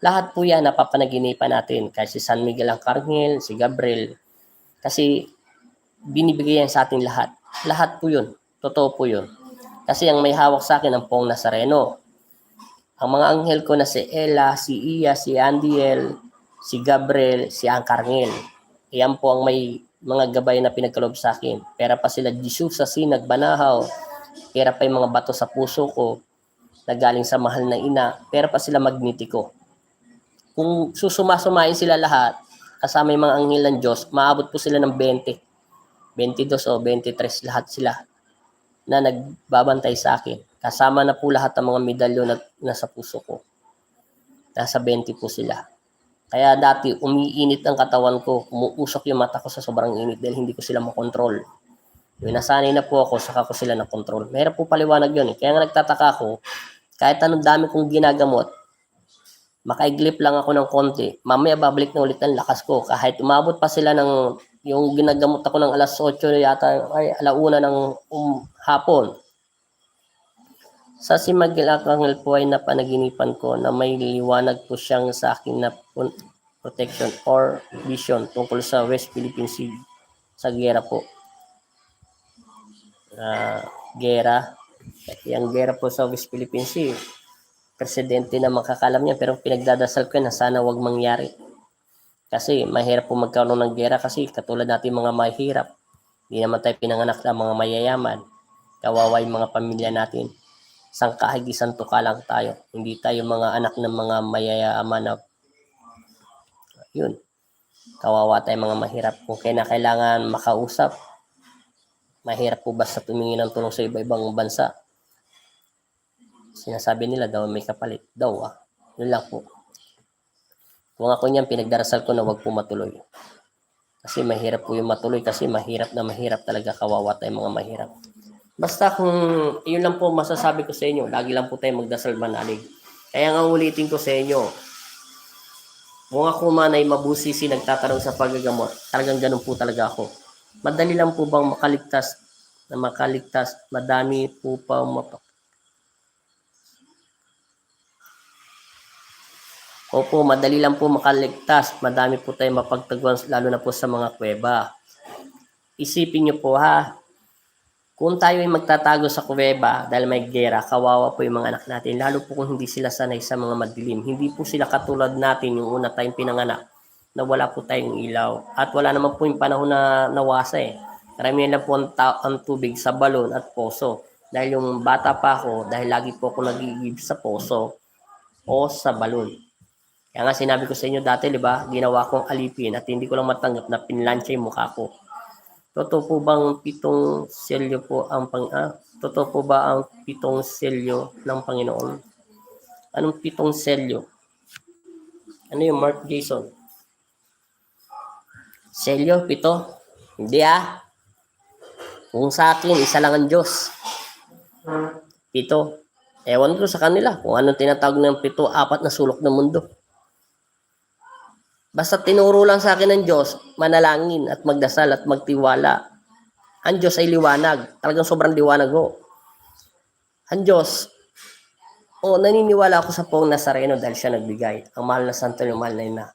Lahat po yan napapanaginipan natin. Kahit si San Miguel Arcangel, si Gabriel. Kasi binibigay yan sa atin lahat. Lahat po yun. Totoo po yun. Kasi ang may hawak sa akin ang pong Nazareno. Ang mga anghel ko na si Ella, si Iya, si Andiel, si Gabriel, si Arcangel. Yan po ang may mga gabay na pinagkaloob sa akin. Pera pa sila Jesus sa sinag, banahaw. Pera pa yung mga bato sa puso ko na galing sa mahal na ina. Pera pa sila magnetiko. Kung susuma-sumain sila lahat, kasama yung mga anghel ng Diyos, maabot po sila ng 20. 22 o 23 lahat sila na nagbabantay sa akin. Kasama na po lahat ng mga medalyo na nasa puso ko. Nasa 20 po sila. Kaya dati umiinit ang katawan ko, umuusok yung mata ko sa sobrang init dahil hindi ko sila makontrol. Yung nasanay na po ako, saka ko sila nakontrol. Mahirap po paliwanag yun eh. Kaya nga nagtataka ako, kahit anong dami kong ginagamot, makaiglip lang ako ng konti, mamaya babalik na ulit ang lakas ko. Kahit umabot pa sila ng, yung ginagamot ako ng alas 8 yata, ay alauna ng hapon. Sa si Miguel Arcangel po ay napanaginipan ko na may liwanag po siyang sa akin na protection or vision tungkol sa West Philippine Sea sa gera po. Gera. Yung gera po sa West Philippine Sea. Presidente na makakalam niya pero pinagdadasal ko na sana wag mangyari. Kasi mahirap po magkaroon ng gera kasi katulad natin mga mahirap. Hindi naman tayo pinanganak na mga mayayaman. Kawawa yung mga pamilya natin. Sangkahagisan tuka lang tayo. Hindi tayo mga anak ng mga mayayaman na yun. Kawawa tayo mga mahirap. Kung kailangan makausap, mahirap po basta tumingin ng tulong sa iba-ibang bansa. Sinasabi nila daw may kapalit. Yun lang po. Kung ako niyan, pinagdarasal ko na wag po matuloy. Kasi mahirap po yung matuloy kasi mahirap na mahirap talaga, kawawa tayo mga mahirap. Basta kung yun lang po masasabi ko sa inyo, lagi lang po tayo magdasal manalig. Kaya nga ulitin ko sa inyo, kung ako man ay mabusisi nagtatanong sa paggagamot, talagang ganun po talaga ako. Madali lang po bang makaligtas, madami po pa Opo, madali lang po makaligtas, madami po tayong mapagtaguan lalo na po sa mga kuweba. Isipin niyo po ha, kung tayo ay magtatago sa kuweba dahil may giyera, kawawa po yung mga anak natin, lalo po kung hindi sila sanay sa mga madilim. Hindi po sila katulad natin yung una tayong pinanganak na wala po tayong ilaw. At wala naman po yung panahon na nawasa eh. Karamihan lang po ang tubig sa balon at poso. Dahil yung bata pa ako, dahil lagi po ako nagigib sa poso o sa balon. Kaya nga sinabi ko sa inyo dati, di ba, ginawa kong alipin at hindi ko lang matanggap na pinlansya yung mukha ko. Totoo po bang 7 selyo po ang Totoo po ba ang 7 selyo ng Panginoon? Anong 7 selyo? Ano yung Mark Jason? Selyo, 7? Hindi Kung sa akin, isa lang ang Diyos. 7. Ewan ko sa kanila kung anong tinatawag ng 7, 4 na sulok ng mundo. Basta tinuro lang sa akin ng Diyos, manalangin at magdasal at magtiwala. Ang Diyos ay liwanag. Talagang sobrang liwanag ho. Ang Diyos, naniniwala ako sa Poong Nazareno dahil siya nagbigay. Ang mahal na santo, yung mahal na ina.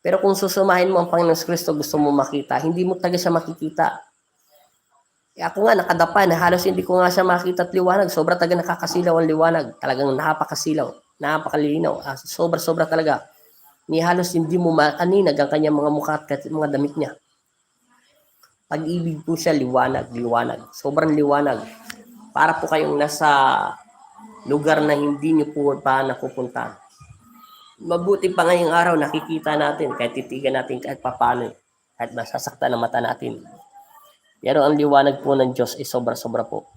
Pero kung susumahin mo ang Panginoon Kristo, gusto mo makita, hindi mo talaga siya makikita. Ako nga, nakadapa na halos hindi ko nga siya makita at liwanag. Sobra talaga nakakasilaw ang liwanag. Talagang napakasilaw, napakalinaw. Sobra-sobra talaga. Ni halos hindi mo maaninag ang kanyang mga mukha at mga damit niya. Pag-ibig po siya, liwanag. Sobrang liwanag. Para po kayong nasa lugar na hindi niyo po pa napupuntahan. Mabuti pa ngayong araw, nakikita natin, kahit titigan natin kahit papano, kahit masasaktan ang mata natin. Pero ang liwanag po ng Diyos ay sobra-sobra po.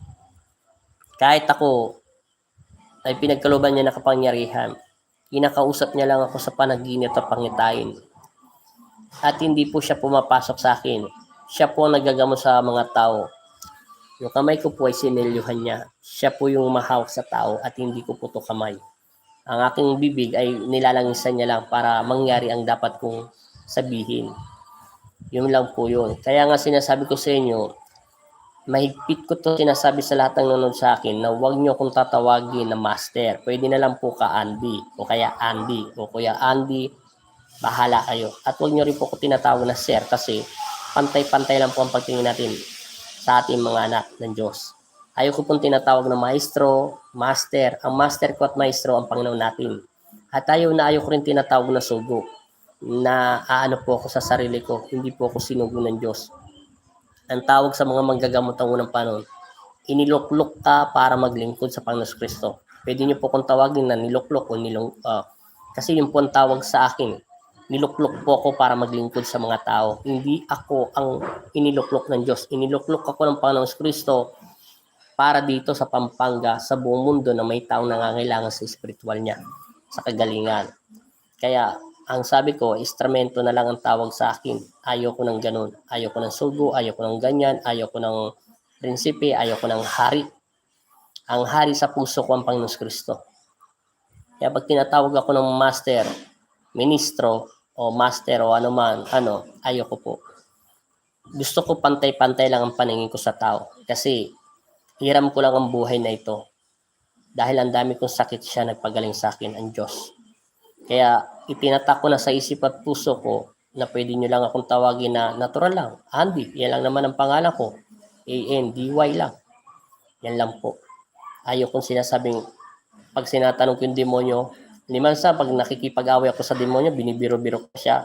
Kahit ako ay pinagkalooban niya na kapangyarihan, kinakausap niya lang ako sa panaginip at pangitain. At hindi po siya pumapasok sa akin. Siya po ang nagagamot sa mga tao. Yung kamay ko po ay sinelyuhan niya. Siya po yung mahawak sa tao at hindi ko po to kamay. Ang aking bibig ay nilalangisan niya lang para mangyari ang dapat kong sabihin. Yun lang po yun. Kaya nga sinasabi ko sa inyo, mahigpit ko to sinasabi sa lahat ng nanonood sa akin na huwag niyo akong tatawagin na master. Pwede na lang po ka Andy o kaya Andy o kuya Andy. Bahala kayo. At huwag niyo rin po ako tinatawag na sir kasi pantay-pantay lang po ang pagtingin natin sa ating mga anak ng Diyos. Ayaw ko pong tinatawag na maestro, master. Ang master ko at maestro ang Panginoon natin. At ayaw ko rin tinatawag na sugo na po ako sa sarili ko. Hindi po ako sinugo ng Diyos. Ang tawag sa mga manggagamot ang unang panahon, iniluklok ka para maglingkod sa Panginoon Kristo. Pwede niyo po kung tawagin na niluklok o kasi yun po ang tawag sa akin. Niluklok po ako para maglingkod sa mga tao. Hindi ako ang iniluklok ng Diyos. Iniluklok ako ng Panginoon Kristo para dito sa Pampanga, sa buong mundo na may taong nangangailangan sa spiritual niya, sa kagalingan. Kaya, ang sabi ko, instrumento na lang ang tawag sa akin. Ayoko ng ganun. Ayoko ng sugo, ayoko ng ganyan, ayoko ng prinsipe, ayoko ng hari. Ang hari sa puso ko ang Panginoon Kristo. Kaya pag tinatawag ako ng master, ministro, o master o ayoko po. Gusto ko pantay-pantay lang ang paningin ko sa tao. Kasi, hiram ko lang ang buhay na ito. Dahil ang dami kong sakit siya nagpagaling sa akin, ang Diyos. Kaya, itinatak ko na sa isip at puso ko na pwede nyo lang akong tawagin na natural lang. Andy, yan lang naman ang pangalan ko. A-N-D-Y lang. Yan lang po. Ayaw kong sinasabing, pag sinatanong ko yung demonyo, pag nakikipag-away ako sa demonyo, binibiro-biro ko siya.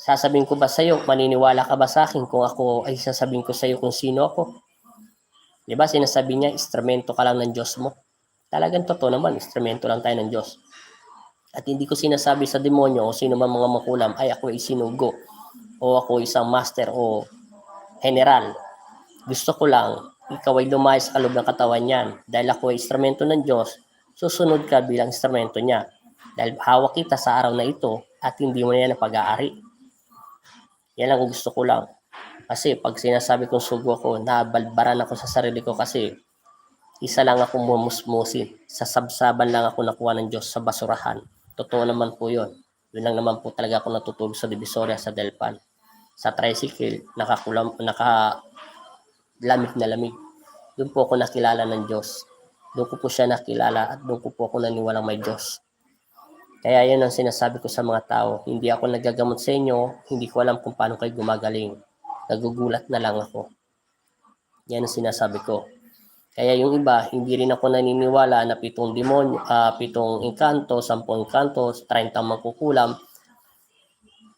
Sasabihin ko ba sa'yo, maniniwala ka ba sa akin kung ako ay sasabihin ko sa'yo kung sino ako? Diba sinasabi niya, instrumento ka lang ng Diyos mo. Talagang totoo naman, instrumento lang tayo ng Diyos. At hindi ko sinasabi sa demonyo o sino man mga makulam, ay ako ay sinugo o ako isang master o general. Gusto ko lang, ikaw ay lumayas sa kaloob ng katawan niyan. Dahil ako ay instrumento ng Diyos, susunod ka bilang instrumento niya. Dahil hawak kita sa araw na ito at hindi mo na yan ang pag-aari. Yan lang gusto ko lang. Kasi pag sinasabi kong sugo ako, nabalbaran ako sa sarili ko kasi isa lang ako mumusmusin. Sa sabsaban lang ako nakuha ng Diyos sa basurahan. Totoo naman po yun. Yun lang naman po talaga ako natutulog sa Divisoria sa Delpan. sa tricycle, naka-lamig na lamig. Doon po ako nakilala ng Diyos. Doon ko po siya nakilala at doon ko po ako naniwalang may Diyos. Kaya yan ang sinasabi ko sa mga tao. Hindi ako nagagamot sa inyo, hindi ko alam kung paano kayo gumagaling. Nagugulat na lang ako. Yan ang sinasabi ko. Kaya yung iba, hindi rin ako naniniwala na 7 demonyo, 7 engkanto, 10 engkanto, 30 mangkukulam.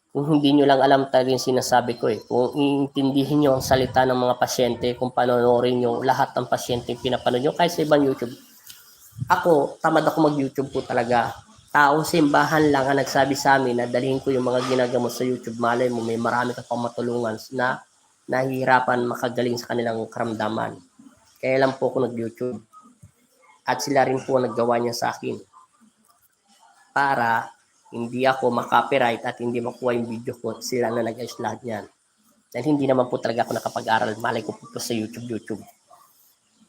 Kung hindi nyo lang alam talaga yung sinasabi ko Kung iintindihin nyo ang salita ng mga pasyente, kung panonorin nyo lahat ng pasyente pinapanood nyo, kahit sa ibang YouTube. Ako, tamad ako mag-YouTube po talaga. Taong simbahan lang ang nagsabi sa amin na dalhin ko yung mga ginagamot sa YouTube. Malay mo, may marami ka pang matulungan na nahihirapan makagaling sa kanilang karamdaman. Kaya lang po ako nag-YouTube. At sila rin po naggawa niya sa akin. Para hindi ako makopyright at hindi makuha yung video ko. Sila na nag-ayos lahat niyan. Dahil hindi naman po talaga ako nakapag-aral. Malay ko po sa YouTube.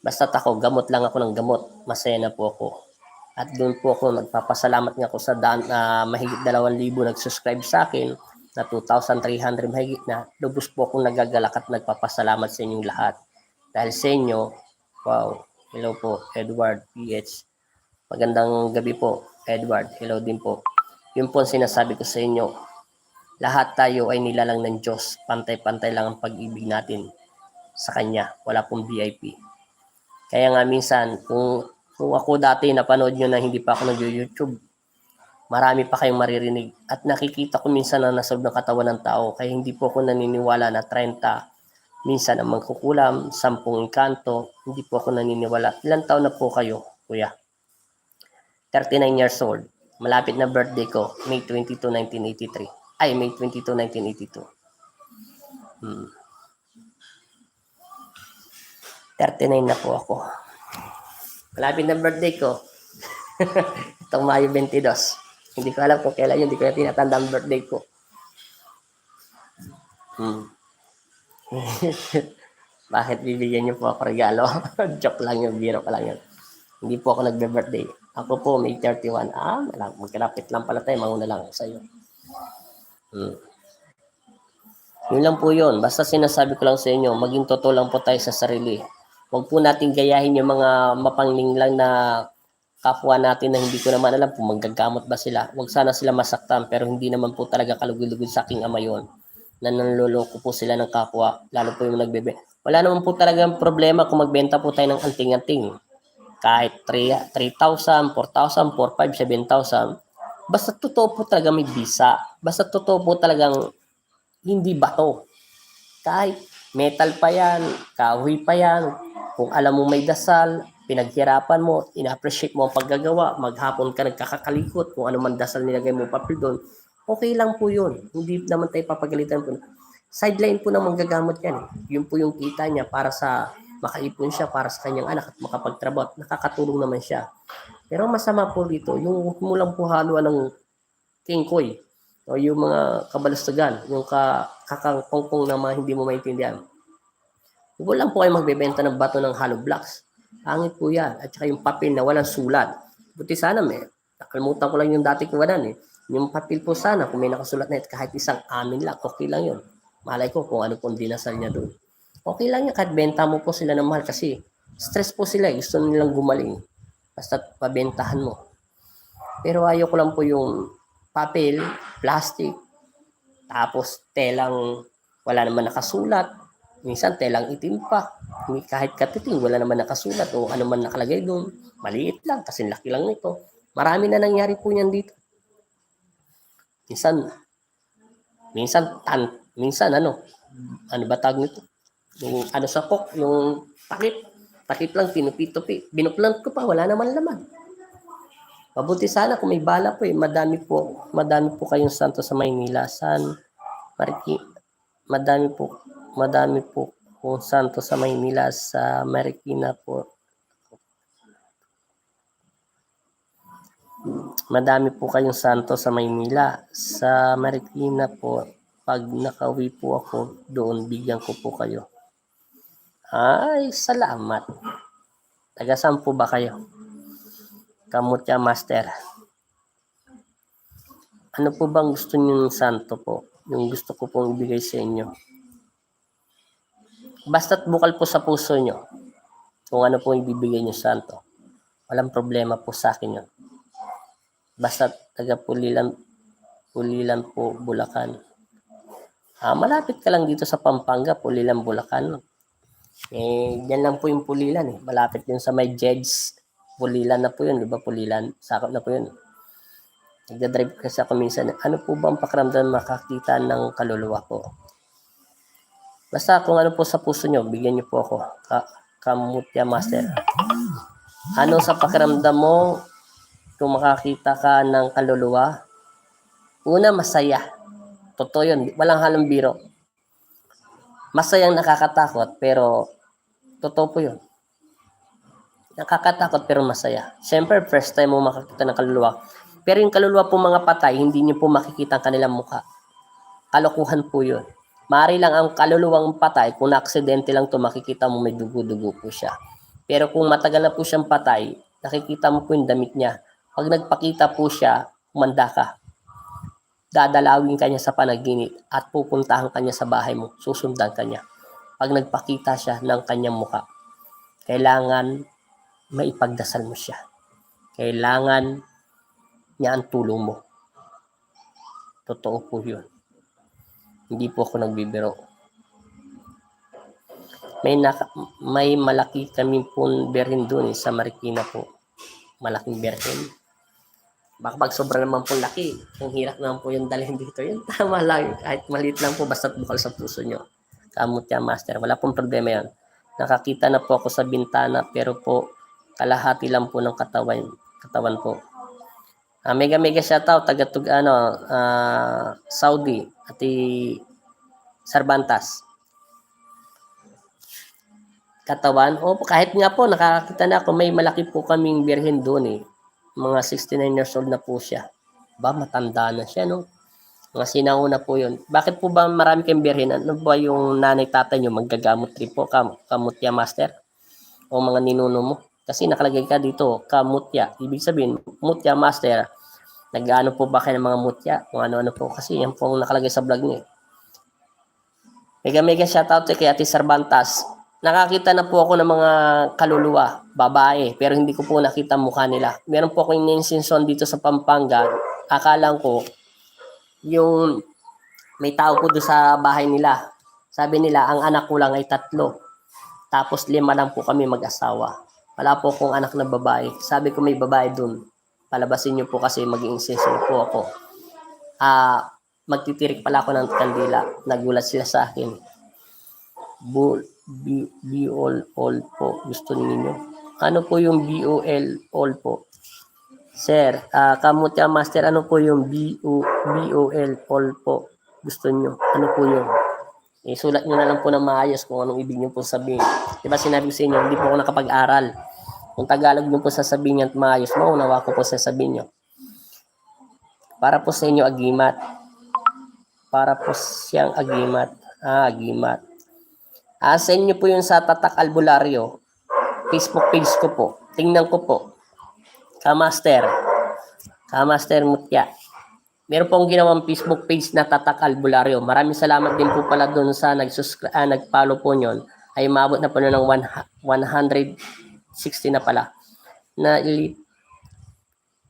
Basta ako, gamot lang ako ng gamot. Masaya na po ako. At doon po ako nagpapasalamat nga ako sa mahigit 2,000 nag-subscribe sa akin na 2,300 mahigit na. Lubos po akong nagagalak at nagpapasalamat sa inyong lahat. Dahil sa inyo, wow, hello po, Edward PH. Magandang gabi po, Edward. Hello din po. Yun po ang sinasabi ko sa inyo. Lahat tayo ay nilalang ng Diyos. Pantay-pantay lang ang pag-ibig natin sa Kanya. Wala pong VIP. Kaya nga minsan, kung ako dati napanood nyo na hindi pa ako nag-YouTube, marami pa kayong maririnig. At nakikita ko minsan na nasa ng katawan ng tao. Kaya hindi po ako naniniwala na 30 minsan ang mangkukulam, 10 engkanto, hindi po ako naniniwala. Ilang taon na po kayo, kuya? 39 years old. Malapit na birthday ko, May 22, 1983. Ay, May 22, 1982. 39 na po ako. Malapit na birthday ko. Itong Mayo 22. Hindi ko alam kung kailan yun. Hindi ko na tinatanda ang birthday ko. Bakit bibigyan niyo po ako regalo? Joke lang yun, biro ka lang yun. Hindi po ako nagbe-birthday. Ako po, May 31. Magkalapit lang pala tayo, mauna lang ako sa iyo. Yun lang po yun. Basta sinasabi ko lang sa inyo, maging totoo lang po tayo sa sarili. Huwag po natin gayahin yung mga mapangling lang na kapwa natin na hindi ko naman alam kung manggagamot ba sila. Huwag sana sila masaktan, pero hindi naman po talaga kalugod-lugod sa aking ama yun. Na nanloloko po sila ng kapwa, lalo po yung nagbebe. Wala naman po talagang problema kung magbenta po tayo ng anting-anting. Kahit 3,000, 4,000, 4,500, 7,000. Basta totoo po talaga may bisa. Basta totoo po talagang hindi bato. Kahit metal pa yan, kahoy pa yan, kung alam mo may dasal, pinaghirapan mo, ina-appreciate mo ang paggagawa, maghapon ka nagkakakalikot, kung ano man dasal nilagay mo papel doon, okay lang po yun. Hindi naman tayo papagalitan po. Sideline po ng manggagamot yan. Yun po yung kita niya para sa makaipon siya para sa kanyang anak at makapagtrabaho. Nakakatulong naman siya. Pero masama po dito, yung mo lang po haluan ng kingkoy o yung mga kabalastugan, yung kakangkongkong na mga hindi mo maintindihan. Huwag lang po kayo magbebenta ng bato ng hollow blocks. Pangit po yan. At saka yung papel na walang sulat. Buti sana nakalimutan ko lang yung dati ko wanan Yung papel po sana, kung may nakasulat na kahit isang amin lang, okay lang yun. Malay ko kung ano pong dinasal niya doon. Okay lang yan, kahit benta mo po sila ng mahal kasi stress po sila, gusto nilang gumaling. Basta pabentahan mo. Pero ayaw ko lang po yung papel, plastic, tapos telang wala naman nakasulat. Minsan telang itim pa. Kahit katiting, wala naman nakasulat o ano man nakalagay doon. Maliit lang, kasi laki lang nito. Marami na nangyari po niyan dito. Minsan ano ba tawag nito? Yung ano sa kok, yung takip lang, pinupi-tupi. Binuplant ko pa, wala naman laman. Mabuti sana kung may bala po madami po kayong santo sa Maynila. Madami po kung santo sa Maynila, sa Marikina po. Madami po kayong santo sa Maynila. Sa Marikina po, pag nakauwi po ako doon, bigyan ko po kayo. Ay, salamat. Taga saan po ba kayo? Kamutya Master. Ano po bang gusto niyo ng santo po? yung gusto ko pong ibigay sa inyo. Basta't bukal po sa puso nyo kung ano po ibibigay nyo sa santo. Walang problema po sa akin yun. Basta't taga Pulilan po, Bulacan. Malapit ka lang dito sa Pampanga, Pulilan, Bulacan. Yan lang po yung Pulilan eh. Malapit din sa may Jed's. Pulilan na po yun, di ba? Pulilan, sakop na po yun. Nagdadrive kasi ako minsan. Ano po ba ang pakiramdam makakita ng kaluluwa ko? Basta kung ano po sa puso nyo, bigyan nyo po ako. Kamutya Master. Ano sa pakiramdam mo kung makakita ka ng kaluluwa? Una, masaya. Totoo yun. Walang halong biro. Masayang nakakatakot, pero totoo po yun. Nakakatakot pero masaya. Siyempre, first time mo makakita ng kaluluwa. Pero yung kaluluwa po mga patay, hindi nyo po makikita ang kanilang mukha. Kalokohan po yun. Maaari lang ang kaluluwang patay, kung na-aksidente lang to makikita mo may dugo-dugo po siya. Pero kung matagal na po siyang patay, nakikita mo po yung damit niya. Pag nagpakita po siya, umanda ka. Dadalawin ka niya sa panaginip at pupuntahan ka niya sa bahay mo. Susundan ka niya. Pag nagpakita siya ng kanyang mukha, kailangan maipagdasal mo siya. Kailangan niya ang tulong mo. Totoo po yun. Hindi po ako nagbibiro. May malaki kami pong berhin doon sa Marikina po. Malaking berhin. Baka pag sobra naman po laki, ang hirap naman po yung dalhin dito. Yun, tama lang. Kahit maliit lang po, basta't bukal sa puso nyo. Kamutya Master. Wala pong problema yan. Nakakita na po ako sa bintana, pero po, kalahati lang po ng katawan po. Mega shoutout, Saudi, Ati Sarbantas. Katawan, kahit nga po, nakakita na ako, may malaki po kaming birhen doon eh. Mga 69 years old na po siya. Matanda na siya, no? Mga sinauna po yun. Bakit po ba marami kayong birhen? Ano ba yung nanay-tatay nyo? Maggagamot rin po, Kamutya Master? O mga ninuno mo? Kasi nakalagay ka dito, Kamutya. Ibig sabihin, Mutya Master. Nag-ano po ba kayo ng mga mutya? Kung ano-ano po. Kasi yan po nakalagay sa vlog niyo. Mega shoutout kay Ate Sarbantas. Nakakita na po ako ng mga kaluluwa, babae, pero hindi ko po nakita mukha nila. Meron po akong ninsinson dito sa Pampanga. Akalang ko, yung may tao po doon sa bahay nila. Sabi nila, ang anak ko lang ay 3. Tapos 5 lang po kami mag-asawa. Wala po akong anak na babae. Sabi ko may babae doon. Palabasin niyo po kasi mag-i-insist po ako. Magtitirik pala ako ng kandila. Nagulat sila sa akin. BOL po. Gusto niyo? Ano po yung BOL all po? Sir, Kamutya Master, ano po yung BOL all po? Gusto niyo? Ano po yun? Sulat nyo na lang po ng maayos kung anong ibig nyo po sabihin. Diba sinabi ko sa inyo, hindi po ako nakapag-aral. Kung Tagalog nyo po sasabihin nyo at maayos, maunawa ko po sasabihin nyo. Para po sa inyo agimat. Para po siyang agimat. Agimat. Send nyo po yun sa Tatak Albularyo. Facebook page ko po. Tingnan ko po. Kamaster Mutya. Meron pong ginawang Facebook page na Tatak Albularyo. Maraming salamat din po pala doon sa nag-follow po nyon. Ay maabot na po na ng 160 na pala.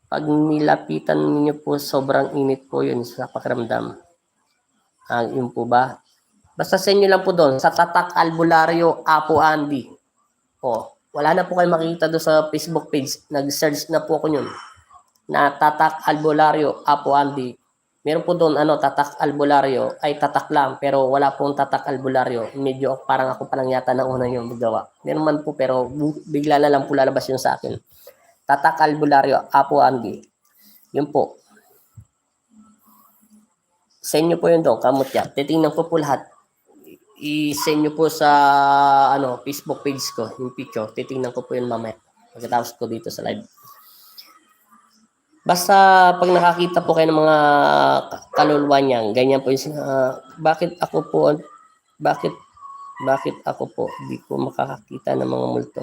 Pag nilapitan niyo po, sobrang init po yun sa pakiramdam. Yun po ba? Basta send nyo lang po doon sa Tatak Albularyo Apo Andy. Wala na po kayo makikita doon sa Facebook page. Nag-search na po ako yun. Na Tatak Albularyo Apo Andy. Meron po doon Tatak Albularyo ay tatak lang, pero wala pong Tatak Albularyo. Medyo parang ako pa lang yata na unang yung magawa. Meron man po, pero bigla na lang po lalabas yun sa akin. Tatak Albularyo Apo Andy. Yun po. Send nyo po yun doon, Kamutya. Titingnan ko po lahat. I-send nyo po sa Facebook page ko, yung picture. Titingnan ko po yun mamaya. Pagkatapos ko dito sa live. Basta pag nakakita po kayo ng mga kaluluwa niyan, ganyan po yung bakit ako po di ko makakakita ng mga multo?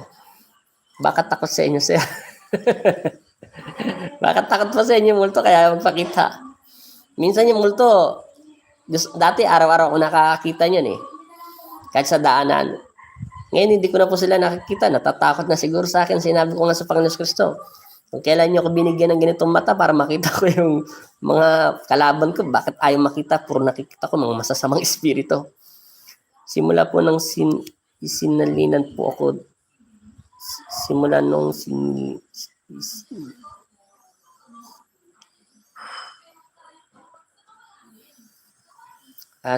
Bakit takot sa inyo, sir? Bakit takot pa sa inyo multo kaya magpakita? Minsan yung multo, Dati araw-araw ako nakakakita niyan eh. Kahit sa daanan. Ngayon hindi ko na po sila nakikita. Natatakot na siguro sa akin. Sinabi ko nga sa Panginoon Kristo, kung kailan niyo ako binigyan ng ganitong mata para makita ko yung mga kalaban ko, bakit ayaw makita? Puro nakikita ko mga masasamang espiritu. Simula po nang isinalinan po ako, simula nung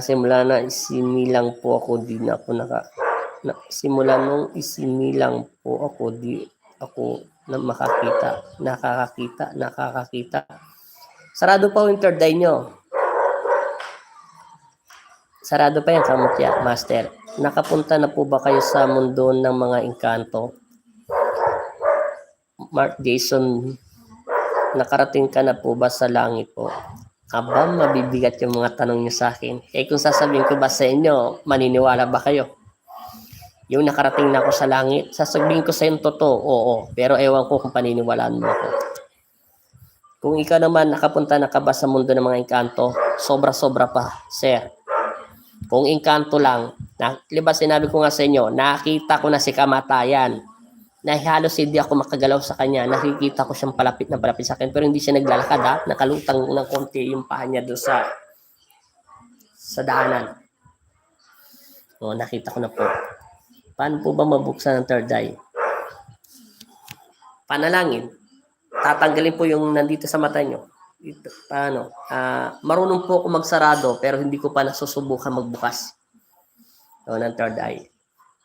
simula na isinilang po ako, di na ako simula nung isinilang po ako, di ako na nakakakita. Sarado pa yung third eye nyo. Sarado pa yan, Kamutya, Master. Nakapunta na po ba kayo sa mundo ng mga engkanto? Mark Jason, nakarating ka na po ba sa langit po? Aba, mabibigat yung mga tanong niyo sa akin. Kung sasabihin ko ba sa inyo, maniniwala ba kayo? Yung nakarating na ako sa langit, sasabihin ko sa yung totoo, oo. Pero ewan ko kung paniniwalaan mo ako. Kung ikaw naman nakapunta na ka ba sa mundo ng mga engkanto, sobra-sobra pa, sir. Kung engkanto lang, diba sinabi ko nga sa inyo, nakita ko na si kamatayan. Na halos hindi ako makagalaw sa kanya. Nakikita ko siyang palapit sa akin. Pero hindi siya naglalakad ha. Nakalutang ng konti yung paa niya doon sa daanan. O, nakita ko na po. Paano po ba mabuksan ang third eye? Panalangin. Tatanggalin po yung nandito sa mata nyo. Paano? Marunong po ako magsarado pero hindi ko pa nasusubukan magbukas. O, ng third eye.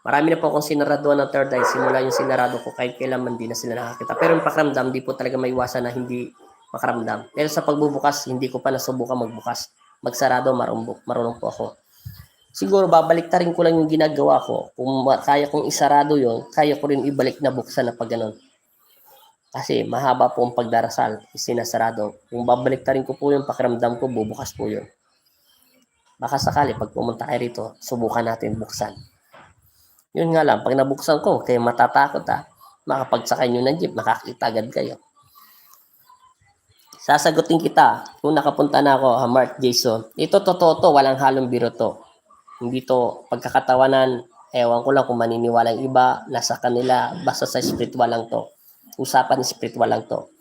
Marami na po akong sinaraduan ng third eye. Simula yung sinarado ko kahit kailanman di na sila nakakita. Pero yung pakiramdam, di po talaga maiwasan na hindi makaramdam. Pero sa pagbubukas, hindi ko pa nasubukan magbukas. Magsarado, marunong po ako. Siguro, babaliktarin ko lang yung ginagawa ko. Kung kaya kong isarado yun, kaya ko rin ibalik na buksan na pag ganun. Kasi mahaba po ang pagdarasal, isinasarado. Kung babaliktarin ko po yung pakiramdam ko, bubukas po yun. Baka sakali, pag pumunta kayo rito, subukan natin buksan. Yun nga lang, pag nabuksan ko, kayo matatakot makapagsakay nyo ng jeep, makakita agad kayo. Sasagutin kita kung nakapunta na ako, Mark Jason. Ito totoo to, walang halong biro to. Hindi to pagkakatawanan, ewan ko lang kung maniniwala yung iba, nasa kanila, basta sa spiritual lang to. Usapan spiritual lang to.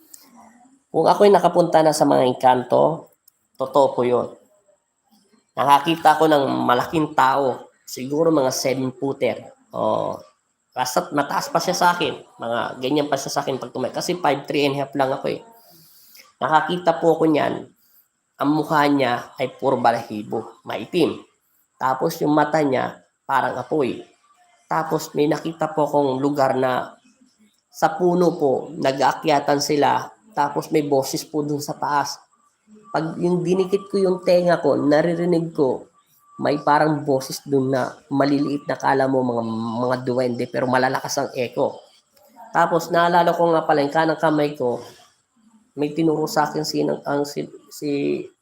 Kung ako'y nakapunta na sa mga engkanto, totoo po yun. Nakakita ko ng malaking tao, siguro mga 7-footer. Basta mataas pa siya sa akin. Mga ganyan pa siya sa akin pag tumay. Kasi 5'3.5" lang ako eh. Nakakita po ko niyan, ang mukha niya ay puro balahibo, maitim. Tapos yung mata niya parang apoy. Tapos may nakita po akong lugar na sa puno po, nag-aakyatan sila. Tapos may boses po dun sa taas. Pag yung dinikit ko yung tenga ko, naririnig ko, may parang boses dun na maliliit na kala mo mga duwende pero malalakas ang echo. Tapos naalala ko nga pala yung kanang kamay ko, may tinuro sa akin si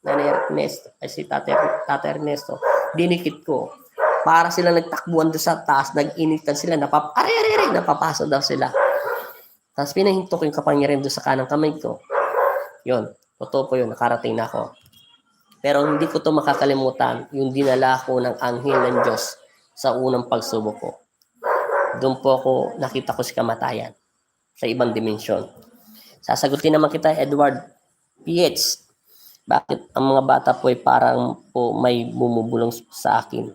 Nanay Ernesto, si Tata Ernesto. Dinikit ko. Para sila nagtakbuhan doon sa taas, nag-initan sila, napapasok daw sila. Tapos pinahinto ko yung kapangyarihan doon sa kanang kamay ko. Yun, totoo po yun, nakarating na ako. Pero hindi ko to makakalimutan yung dinala ko ng anghel ng Diyos sa unang pagsubok ko. Doon po ako nakita ko si kamatayan sa ibang dimensyon. Sasagutin naman kita, Edward PH. Bakit ang mga bata po ay parang po may bumubulong sa akin?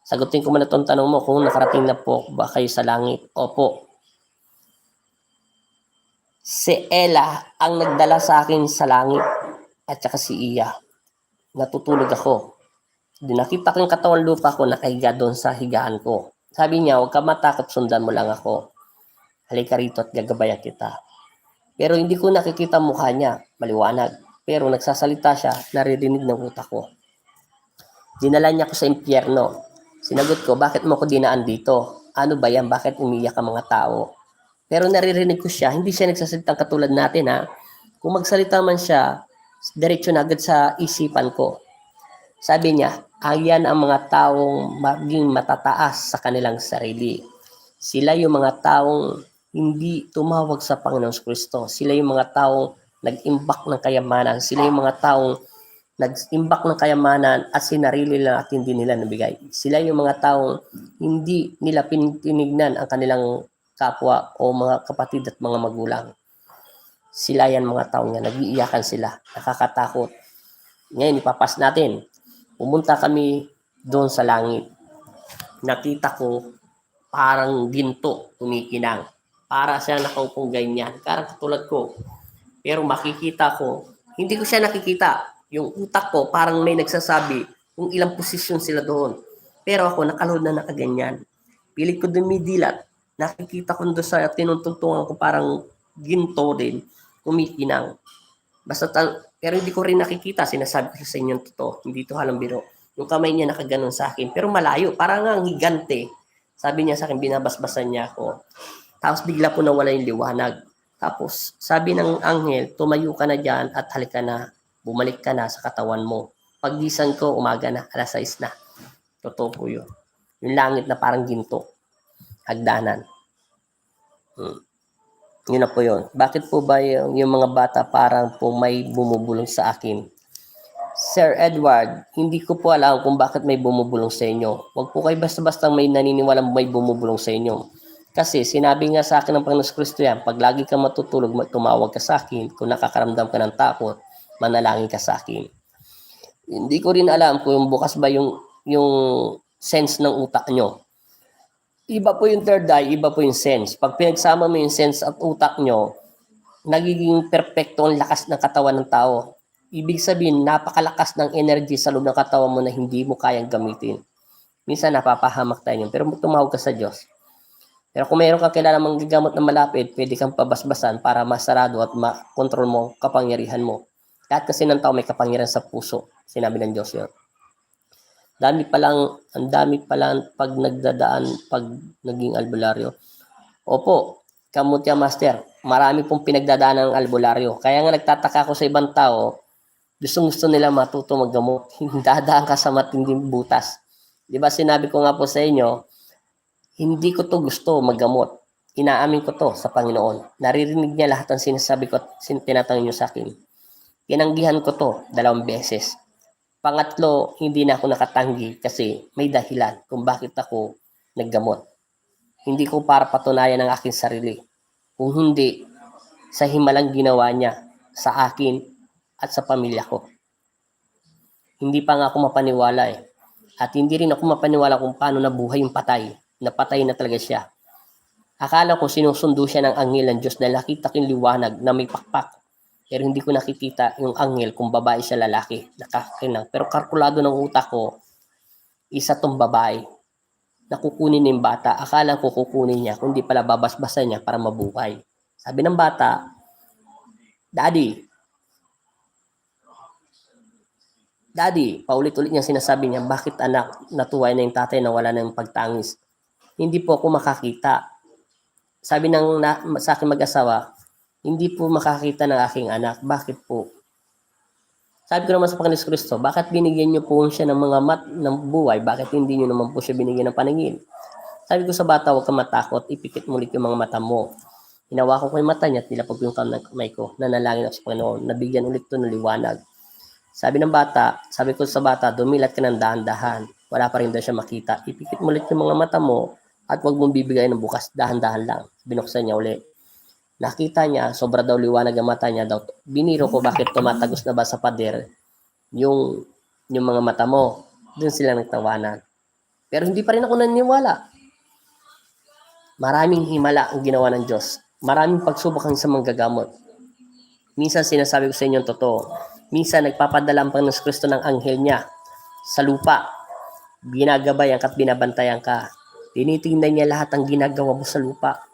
Sagutin ko muna itong tanong mo kung nakarating na po ba kayo sa langit. Opo. Si Ella ang nagdala sa akin sa langit at saka si Iya. Natutulog ako. Nakita ko yung katawan lupa ko nakahiga doon sa higaan ko. Sabi niya, huwag ka matakot, sundan mo lang ako. Halika rito at gagabayan kita. Pero hindi ko nakikita mukha niya, maliwanag. Pero nagsasalita siya, naririnig ng utak ko. Dinala niya ako sa impyerno. Sinagot ko, bakit mo ko dinaan dito? Ano ba yan? Bakit umiyak ang mga tao? Pero naririnig ko siya, hindi siya nagsasalitang katulad natin Kung magsalita man siya, diretso na agad sa isipan ko. Sabi niya, ayan ang mga taong maging matataas sa kanilang sarili. Sila yung mga taong hindi tumawag sa Panginoon Kristo. Sila yung mga taong nag-imbak ng kayamanan. Sila yung mga taong nag-imbak ng kayamanan at sinarili nila at hindi nila nabigay. Sila yung mga taong hindi nila tinignan ang kanilang kapwa o mga kapatid at mga magulang. Sila yan mga taong yan, nag-iiyakan sila, nakakatakot. Ngayon, ipapas natin. Pumunta kami doon sa langit. Nakita ko parang ginto tumikinang. Para siya nakaupong ganyan. Parang katulad ko. Pero makikita ko, hindi ko siya nakikita. Yung utak ko, parang may nagsasabi kung ilang posisyon sila doon. Pero ako, nakalood na nakaganyan. Pilit ko dumidilat. Nakikita ko doon sa tinutungtungan ko parang ginto din, kumikinang. Basta pero hindi ko rin nakikita. Sinasabi ko sa inyo yung totoo. Hindi ito halang biro. Yung kamay niya nakaganon sa akin. Pero malayo. Parang nga ang higante. Sabi niya sa akin, binabasbasan niya ako. Tapos bigla po nawala yung liwanag. Tapos sabi ng anghel, tumayo ka na dyan at halika na. Bumalik ka na sa katawan mo. Paggising ko, umaga na. 6:00 na. Totoo po yun. Yung langit na parang ginto. Hagdanan. Yun na po yun. Bakit po ba yung mga bata parang po may bumubulong sa akin? Sir Edward, hindi ko po alam kung bakit may bumubulong sa inyo. Huwag po kayo basta-basta may naniniwalang may bumubulong sa inyo. Kasi sinabi nga sa akin ng Panginoon Kristo yan, pag lagi ka matutulog, tumawag ka sa akin, kung nakakaramdam ka ng takot, manalangin ka sa akin. Hindi ko rin alam kung bukas ba yung sense ng utak nyo. Iba po yung third eye, iba po yung sense. Pag pinagsama mo yung sense at utak nyo, nagiging perfecto ang lakas ng katawan ng tao. Ibig sabihin, napakalakas ng energy sa loob ng katawan mo na hindi mo kayang gamitin. Minsan napapahamak tayo yun, pero tumawag ka sa Diyos. Pero kung mayroon kang kilala manggagamot na malapit, pwede kang pabasbasan para masarado at makontrol mo kapangyarihan mo. Lahat kasi ng tao may kapangyarihan sa puso. Sinabi ng Diyos yun. Ang dami palang pag nagdadaan, pag naging albularyo. Opo, Kamutya Master, marami pong pinagdadaan ng albularyo. Kaya nga nagtataka ako sa ibang tao, gusto nila matuto maggamot. Dadaan ka sa matinding butas. Di ba sinabi ko nga po sa inyo, hindi ko to gusto maggamot. Inaamin ko to sa Panginoon. Naririnig niya lahat ng sinasabi ko at tinatanong niyo sa akin. Tinanggihan ko to 2 beses. Pangatlo, hindi na ako nakatanggi kasi may dahilan kung bakit ako naggamot. Hindi ko para patunayan ang aking sarili. Kung hindi, sa himalang ginawa niya sa akin at sa pamilya ko. Hindi pa nga ako mapaniwala eh. At hindi rin ako mapaniwala kung paano nabuhay yung patay. Napatay na talaga siya. Akala ko sinusundo siya ng anghel ng Diyos dahil nakita ko yung liwanag na may pakpak. Pero hindi ko nakikita yung anghel kung babae siya lalaki. Nakakinang. Pero kalkulado ng utak ko, isa tong babae. Nakukunin yung bata. Akala ko kukunin niya, kundi pala babasbasan niya para mabuhay. Sabi ng bata, Daddy, paulit-ulit niya sinasabi niya, bakit anak, natuway na yung tatay na wala na yung pagtangis? Hindi po ako makakita. Sabi sa aking mag-asawa, hindi po makakita ng aking anak. Bakit po? Sabi ko naman sa Panginoon Kristo, bakit binigyan niyo po siya ng mga ng buhay? Bakit hindi niyo naman po siya binigyan ng paningin? Sabi ko sa bata, huwag kang matakot, ipikit mo ulit yung mga mata mo. Hinawakan ko yung mata niya at nilapag yung kamay ko. Nanalangin ako sa Panginoon, nabigyan ulit ito ng liwanag. Sabi ko sa bata, dumilat ka ng dahan-dahan. Wala pa rin daw siya makita. Ipikit mo ulit yung mga mata mo at huwag mong bibigay ng bukas. Dahan-dahan lang. Binuksan niya ulit. Nakita niya, sobra daw liwanag ang mata niya daw. Biniro ko bakit tumatagos na ba sa pader yung mga mata mo. Doon sila nagtawanan. Pero hindi pa rin ako naniniwala. Maraming himala ang ginawa ng Diyos. Maraming pagsubok ang sa manggagamot. Minsan sinasabi ko sa inyo ang totoo. Minsan nagpapadala ang Panginoon Kristo ng anghel niya sa lupa. Ginagabayan ka at binabantayan ka. Tinitingnan niya lahat ng ginagawa mo sa lupa.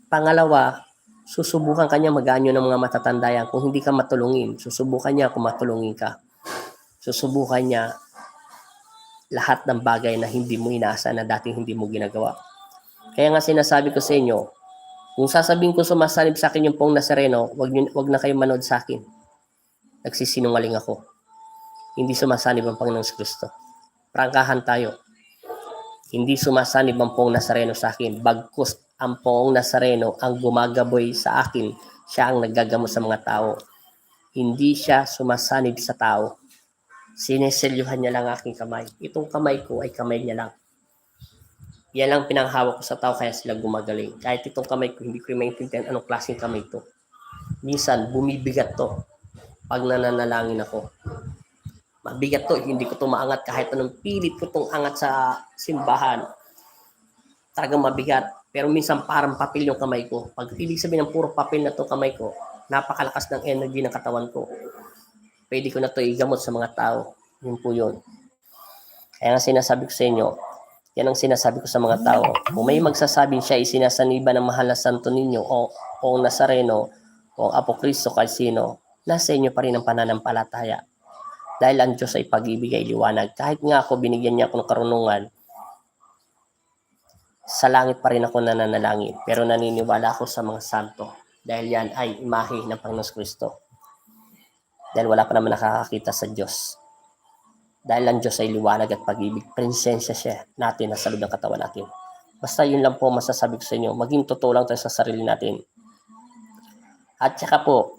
Pangalawa, susubukan kanya mag-aanyo ng mga matatanda kung hindi ka matulungin. Susubukan niya kung matulungin ka. Susubukan niya lahat ng bagay na hindi mo inaasa na dating hindi mo ginagawa. Kaya nga sinasabi ko sa inyo, kung sasabihin ko sumasanib sa akin yung Pong Nazareno, wag na kayo manood sa akin. Nagsisinungaling ako. Hindi sumasanib ang Panginoon Kristo. Prangkahan tayo. Hindi sumasanib ang Pong Nazareno sa akin. Bagkus ang Pong Nazareno ang gumagaboy sa akin. Siya ang naggagamot sa mga tao. Hindi siya sumasanib sa tao. Sineselyuhan niya lang aking kamay. Itong kamay ko ay kamay niya lang. Yan lang pinanghawak ko sa tao kaya sila gumagaling. Kahit itong kamay ko, hindi ko maintindihan anong klaseng kamay to. Minsan, bumibigat to pag nananalangin ako. Mabigat to, hindi ko to maangat kahit anong pilit ko tong angat sa simbahan. Talagang mabigat. Pero minsan parang papel yung kamay ko. Pag ibig sabihin ng puro papel na to kamay ko, napakalakas ng energy ng katawan ko. Pwede ko na to igamot sa mga tao. Yun po yun. Kaya nga sinasabi ko sa inyo, yan ang sinasabi ko sa mga tao. Kung may magsasabing siya ay sinasaniba ng mahal na Santo Niño o Nazareno o Apokristo kahit sino, nasa inyo pa rin ang pananampalataya. Dahil ang Diyos ay pag-ibig ay liwanag. Kahit nga ako, binigyan niya ako ng karunungan, sa langit pa rin ako nananalangin. Pero naniniwala ako sa mga santo. Dahil yan ay imahe ng Panginoon Kristo. Dahil wala pa naman nakakakita sa Diyos. Dahil ang Diyos ay liwanag at pag-ibig. Presensya siya natin na sa loob ng katawan natin. Basta yun lang po masasabi ko sa inyo. Maging totoo lang tayo sa sarili natin. At saka po,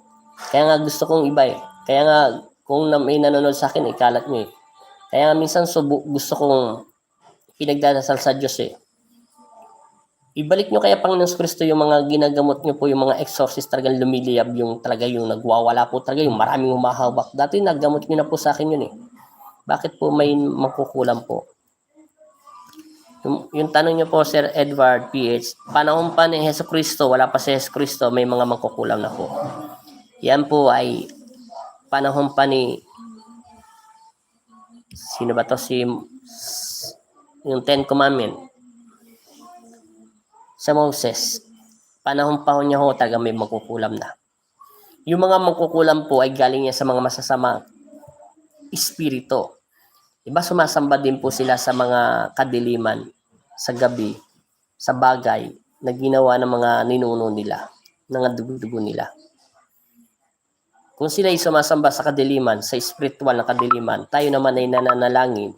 kaya nga gusto kong iba eh. Kaya nga, kung may nanonood sa akin, ikalat nyo eh. Kaya minsan gusto kong pinagdadasal sa Diyos eh. Ibalik nyo kaya Panginoon Kristo yung mga ginagamot nyo po, yung mga exorcist talagang lumiliyab, yung talaga yung nagwawala po talaga, yung maraming humahawak. Dati naggamot nyo na po sa akin yun eh. Bakit po may magkukulam po? Yung tanong nyo po, Sir Edward PH, panahon pa ni Hesus Kristo, wala pa si Hesus Kristo, may mga magkukulam na po. Yan po ay panahon pa ni sino ba to yung Ten Commandment sa Moses, panahon pa niya ho talaga may magkukulam na. Yung mga magkukulam po ay galing niya sa mga masasama espiritu. Iba sumasamba din po sila sa mga kadiliman, sa gabi, sa bagay na ginawa ng mga ninuno nila, ng dugo-dugo nila. Kung sila ay sumasamba sa kadiliman, sa spiritual na kadiliman, tayo naman ay nananalangin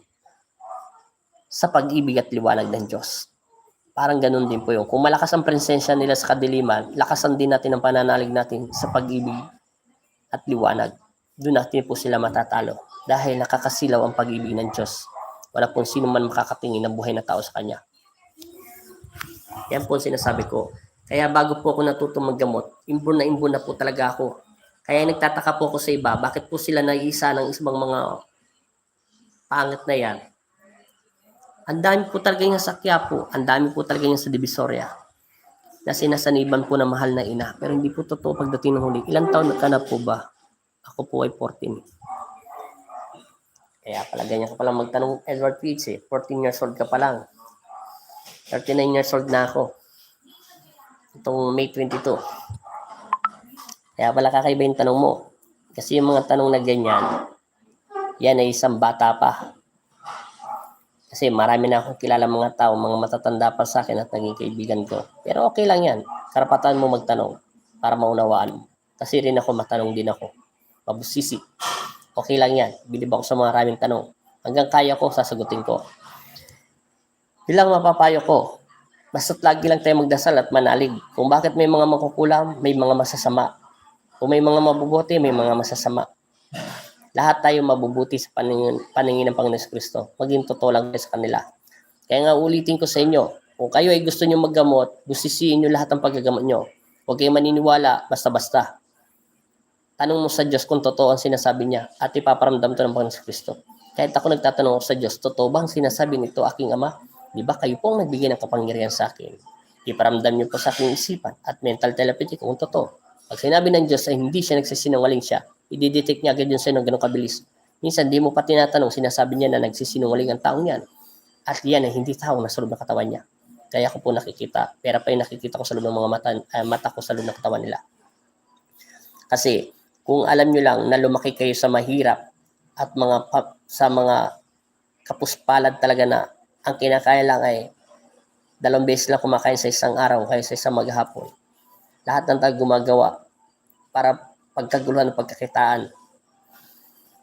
sa pag-ibig at liwanag ng Diyos. Parang ganun din po yun. Kung malakas ang presensya nila sa kadiliman, lakasan din natin ang pananalig natin sa pag-ibig at liwanag. Doon natin po sila matatalo. Dahil nakakasilaw ang pag-ibig ng Diyos. Wala pong sino man makakatingin ng buhay na tao sa Kanya. Yan po ang sinasabi ko. Kaya bago po ako natutong maggamot, imbon na po talaga ako. Kaya nagtataka po ako sa iba, bakit po sila nag-iisa ng isang mga pangit na yan. Ang dami po talaga yung sa Quiapo, ang dami po talaga yung sa Divisoria na sinasaniban po ng mahal na ina. Pero hindi po totoo pagdating ng huli. Ilang taon ka na po ba? Ako po ay 14. Kaya pala ganyan ka palang magtanong, Edward Peach, 14 years old ka pa lang. 39 years old na ako. Itong May 22. Kaya pala kakaiba yung tanong mo. Kasi yung mga tanong na ganyan, yan ay isang bata pa. Kasi marami na akong kilala mga tao, mga matatanda pa sa akin at naging kaibigan ko. Pero okay lang yan. Karapatan mo magtanong para maunawaan mo. Kasi rin ako, matanong din ako. Mabusisi. Okay lang yan. Bilib ako sa maraming tanong. Hanggang kaya ko, sasagutin ko. Bilang mapapayo ko, basta't lagi lang tayo magdasal at manalig. Kung bakit may mga makukulam, may mga masasama. Kung may mga mabubuti, may mga masasama. Lahat tayo mabubuti sa paningin ng Panginoon Kristo. Maging totoo lang sa kanila. Kaya nga ulitin ko sa inyo, kung kayo ay gusto nyo maggamot, busisiin nyo lahat ng paggagamot nyo. Huwag kayong maniniwala basta-basta. Tanong mo sa Diyos kung totoo ang sinasabi niya at ipaparamdam to ng Panginoon Kristo. Kahit ako nagtatanong sa Diyos, totoo ba ang sinasabi nito aking Ama? Di ba kayo po ang nagbigay ng kapangyarihan sa akin? Iparamdam niyo po sa aking isipan at mental telepathy kung totoo. Pag sinabi ng Diyos ay hindi siya nagsisinungaling siya, i-detect niya agad yun sa inyo ganun kabilis. Minsan, di mo pa tinatanong, sinasabi niya na nagsisinungaling ang taong yan. At yan ay hindi taong nasa loob ng katawan niya. Kaya ko po nakikita. Pero pa yung nakikita ko sa loob ng mga mata ko sa loob ng katawan nila. Kasi, kung alam nyo lang na lumaki kayo sa mahirap at sa mga kapuspalad talaga na ang kinakaya lang ay 2 beses lang kumakain sa isang araw kaya sa isang maghapon. Lahat ng tao gumagawa para pagkaguluhan ng pagkakitaan.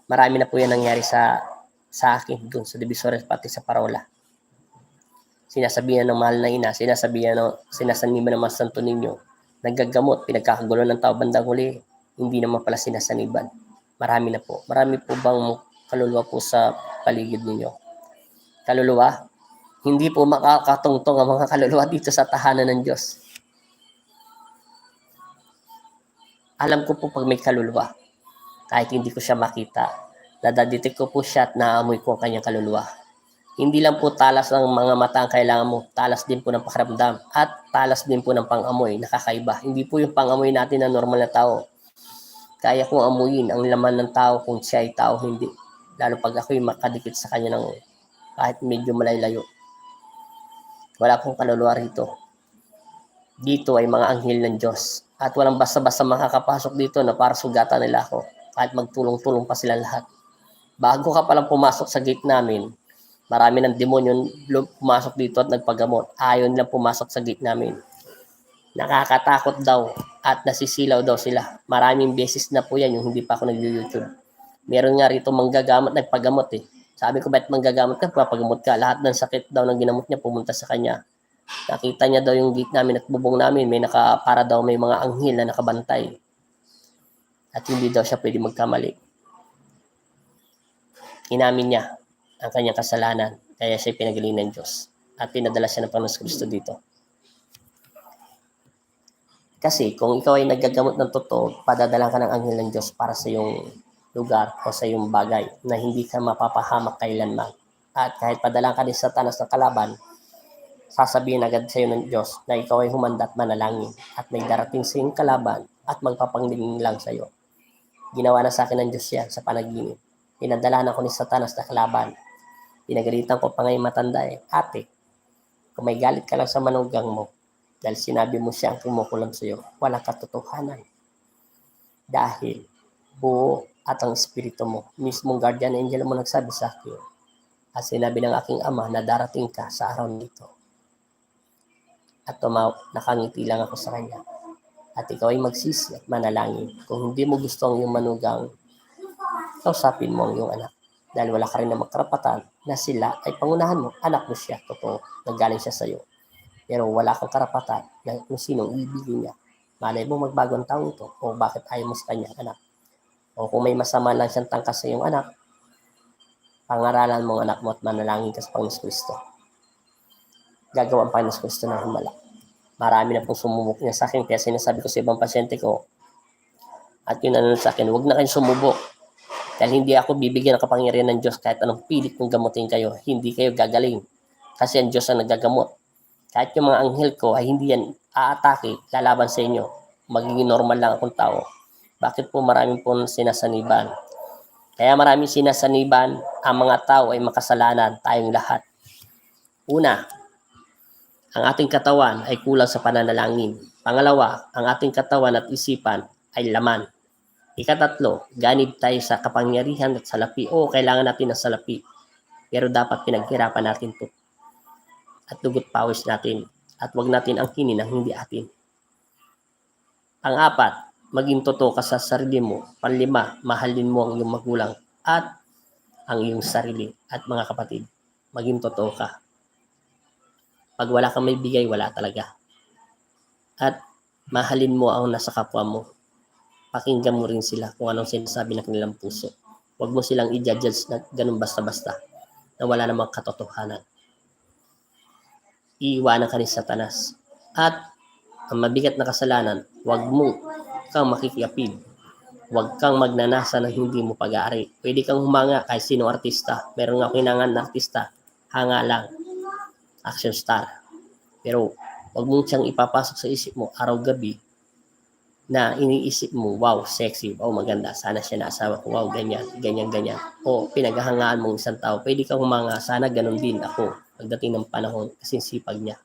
Marami na po yan nangyari sa akin doon sa Divisoria pati sa Parola. Sinasabihan ng mahal na ina, sinasaniban ng mga Santo Niño, naggagamot, pinagkakagulo ng tao bandang huli. hindi naman pala sinasaniban. Marami na po. Marami po bang kaluluwa po sa paligid ninyo? Kaluluwa? Hindi po makakatungtong ang mga kaluluwa dito sa tahanan ng Diyos. Alam ko po pag may kaluluwa, kahit hindi ko siya makita, nadadetect ko po siya at naamoy ko ang kanyang kaluluwa. Hindi lang po talas ng mga mata ang kailangan mo, talas din po ng pakiramdam at talas din po ng pang-amoy, nakakaiba. Hindi po yung pang-amoy natin na normal na tao. Kaya kong amuyin ang laman ng tao kung siya ay tao, hindi. Lalo pag ako'y makadikit sa kanya ng kahit medyo malayo. Wala pong kaluluwa rito. Dito ay mga anghel ng Diyos. At walang basta-basta makakapasok dito na para sugatan nila ako. Kahit magtulong-tulong pa sila lahat. Bago ka palang pumasok sa gate namin, marami ng demonyo pumasok dito at nagpagamot. Ayaw nilang pumasok sa gate namin. Nakakatakot daw at nasisilaw daw sila. Maraming beses na po yan yung hindi pa ako nag-YouTube. Meron nga rito manggagamot, nagpagamot eh. Sabi ko, ba't manggagamot ka? Papagamot ka. Lahat ng sakit daw ng ginamot niya pumunta sa kanya. Nakita niya daw yung gate namin at bubong namin. May para daw may mga anghel na nakabantay. At hindi daw siya pwede magkamali. Inamin niya ang kanyang kasalanan. Kaya siya pinagaling ng Diyos. At pinadala siya ng Panginoon Kristo dito. Kasi kung ikaw ay naggagamot ng totoo, padadala ka ng anghel ng Diyos para sa iyong lugar o sa iyong bagay na hindi ka mapapahamak kailanman. At kahit padala ka ni Satanas ng kalaban, sasabihin agad sa iyo ng Diyos na ikaw ay humanda at manalangin at may darating sa iyong kalaban at magpapanglingin lang sa iyo. Ginawa na sa akin ng Diyos yan sa panaginip. Pinadala na ako ni Satanas na kalaban. Pinagalitan ko pa ngayon matanda eh. Ate, kung may galit ka lang sa manugang mo, dahil sinabi mo siya ang kumukulam sa iyo, walang katotohanan. Dahil buo at ang espiritu mo, mismong guardian angel mo nagsabi sa akin, at sinabi ng aking ama na darating ka sa araw nito. At nakangiti lang ako sa kanya. At ikaw ay magsisi at manalangin. Kung hindi mo gusto ang iyong manugang, kausapin mo ang iyong anak. Dahil wala ka rin na magkarapatan na sila ay pangunahan mo. Anak mo siya, totoo, nanggaling siya sa iyo. Pero wala kang karapatan na kung sinong ibigin niya. Malay mo magbagong tao ito o bakit ayaw mo sa kanyang anak. O kung may masama lang siyang tangkas sa iyong anak, pangaralan mo ang anak mo at manalangin ka sa Panginoon Kristo. Gagawa ang Panginoon Kristo ng himala. Marami na pong sumubok niya sa akin kaya sinasabi ko sa ibang pasyente ko at yun ano sa akin, huwag na kayong sumubok. Dahil hindi ako bibigyan ng kapangyarihan ng Diyos kahit anong pilit kong gamutin kayo. Hindi kayo gagaling. Kasi ang Diyos ang nagagamot. Kahit yung mga anghel ko ay hindi yan aatake, lalaban sa inyo. Magiging normal lang akong tao. Bakit po maraming po sinasaniban? Kaya maraming sinasaniban, ang mga tao ay makasalanan, tayong lahat. Una, ang ating katawan ay kulang sa pananalangin. Pangalawa, ang ating katawan at isipan ay laman. Ikatatlo, ganib tayo sa kapangyarihan at salapi. Oo, kailangan natin ng salapi. Pero dapat pinaghirapan natin ito. At dugot pawis natin. At wag natin angkinin ang hindi atin. Pang-apat, maging totoo ka sa sarili mo. Panlima, mahalin mo ang iyong magulang at ang iyong sarili at mga kapatid. Maging totoo ka. Pag wala kang may bigay, wala talaga. At mahalin mo ang nasa kapwa mo. Pakinggan mo rin sila kung anong sinasabi ng kanilang puso. Huwag mo silang i-judge na ganun basta-basta na wala namang katotohanan. Iiwanan ka ni Satanas. At ang mabigat na kasalanan, huwag mo kang makikiapid. Huwag kang magnanasa ng hindi mo pag-aari. Pwede kang humanga kahit sino artista. Meron nga kinangan na artista. Hanga lang. Action star. Pero huwag mong siyang ipapasok sa isip mo araw-gabi na iniisip mo, wow, sexy, wow, maganda, sana siya na asawa ko, wow, ganyan, ganyan, ganyan. O pinaghahangaan mong isang tao, pwede kang humanga, sana ganun din ako pagdating ng panahon kasi sipag niya.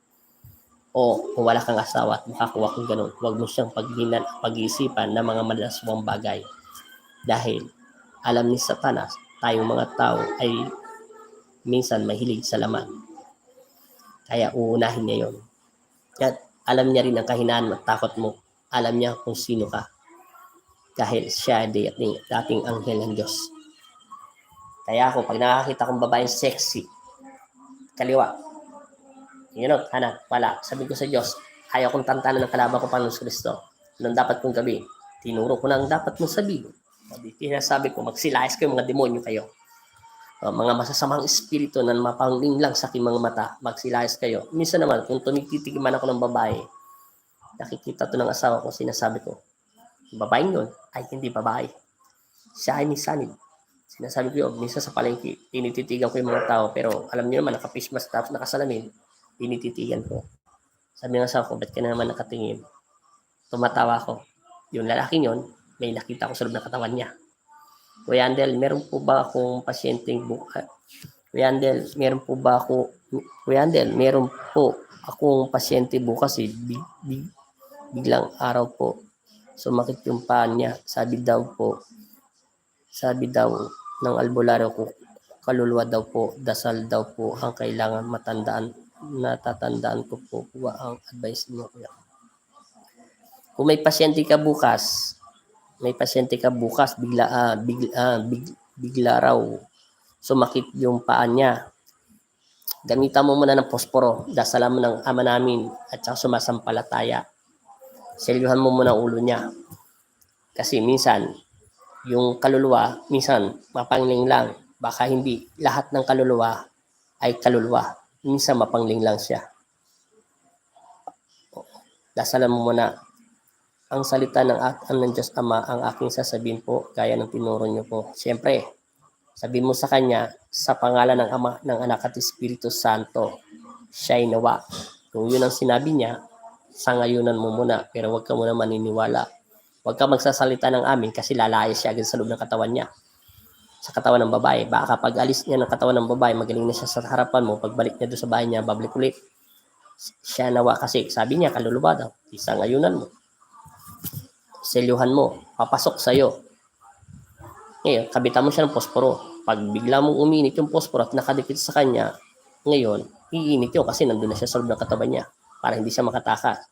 O kung wala kang asawa at makakuha kang ganun, huwag mo siyang pag-iisipan ng mga malaswang bagay. Dahil alam ni Satanas, tayong mga tao ay minsan mahilig sa laman. Kaya uunahin niya yon. At alam niya rin ang kahinaan at takot mo. Alam niya kung sino ka. Dahil siya ay dating anghel ng Diyos. Kaya ako, pag nakakita kong babaeng sexy, kaliwa, kanan, wala. Sabi ko sa Diyos, ayaw kong tantanan ng kalaban ko, Panginoon Kristo. Anong dapat kong gawin? Tinuro ko na ang dapat mong sabihin. Sinasabi ko, magsilayas kayo, mga demonyo kayo. Mga masasamang espiritu na mapangling lang sa aking mga mata, magsilayas kayo. Minsan naman, kung tumititigman ako ng babae, nakikita to ng asawa ko, sinasabi ko, babaeng yun ay hindi babae. Siya ay may sanib. Sinasabi ko yun, minsan sa palengke, tinititigan ko yung mga tao, pero alam niyo naman, naka-face mask tapos nakasalamin, tinititigan ko. Sabi ng asawa ko, ba't ka na naman nakatingin? Tumatawa ko. Yung lalaking yun, may nakita ko sa loob ng katawan niya. Kuya Andel, meron po ba akong pasyenteng Kuya Andel, meron po ba ako Kuya Andel, meron po akong pasyente bukas biglang araw po. Sumakit yung paa niya. Sabi daw ng albularyo ko, kaluluwa daw po, dasal daw po ang kailangan natatandaan ko po. Kuha ang advice niyo, kuya. Kung may pasyente ka bukas, bigla raw sumakit yung paa niya. Gamitan mo muna ng posporo, dasalan mo ng Ama namin at saka sumasampalataya. Selyuhan mo muna ang ulo niya. Kasi minsan, yung kaluluwa, minsan mapangling lang. Baka hindi lahat ng kaluluwa ay kaluluwa. Minsan mapangling lang siya. Dasalan mo muna. Ang salita ng Diyos Ama ang aking sasabihin po, gaya ng tinuro niyo po. Siyempre, sabihin mo sa Kanya, sa pangalan ng Ama, ng Anak at Espiritu Santo, siya'y nawa. Kung yun ang sinabi niya, sangayunan mo muna, pero huwag ka muna maniniwala. Huwag ka magsasalita ng amin kasi lalayas siya agad sa loob ng katawan niya. Sa katawan ng babae. Baka pag alis niya ng katawan ng babae, magaling na siya sa harapan mo. Pagbalik niya doon sa bahay niya, babalik ulit. Siya nawa kasi, sabi niya, kaluluwa daw. Sangayunan mo. Selyuhan mo, papasok sa'yo. Ngayon, kabitan mo siya ng posporo. Pag bigla mong uminit yung posporo at nakadikit sa kanya, ngayon, iinit yun kasi nandun na siya sa loob ng katawan niya para hindi siya makatakas.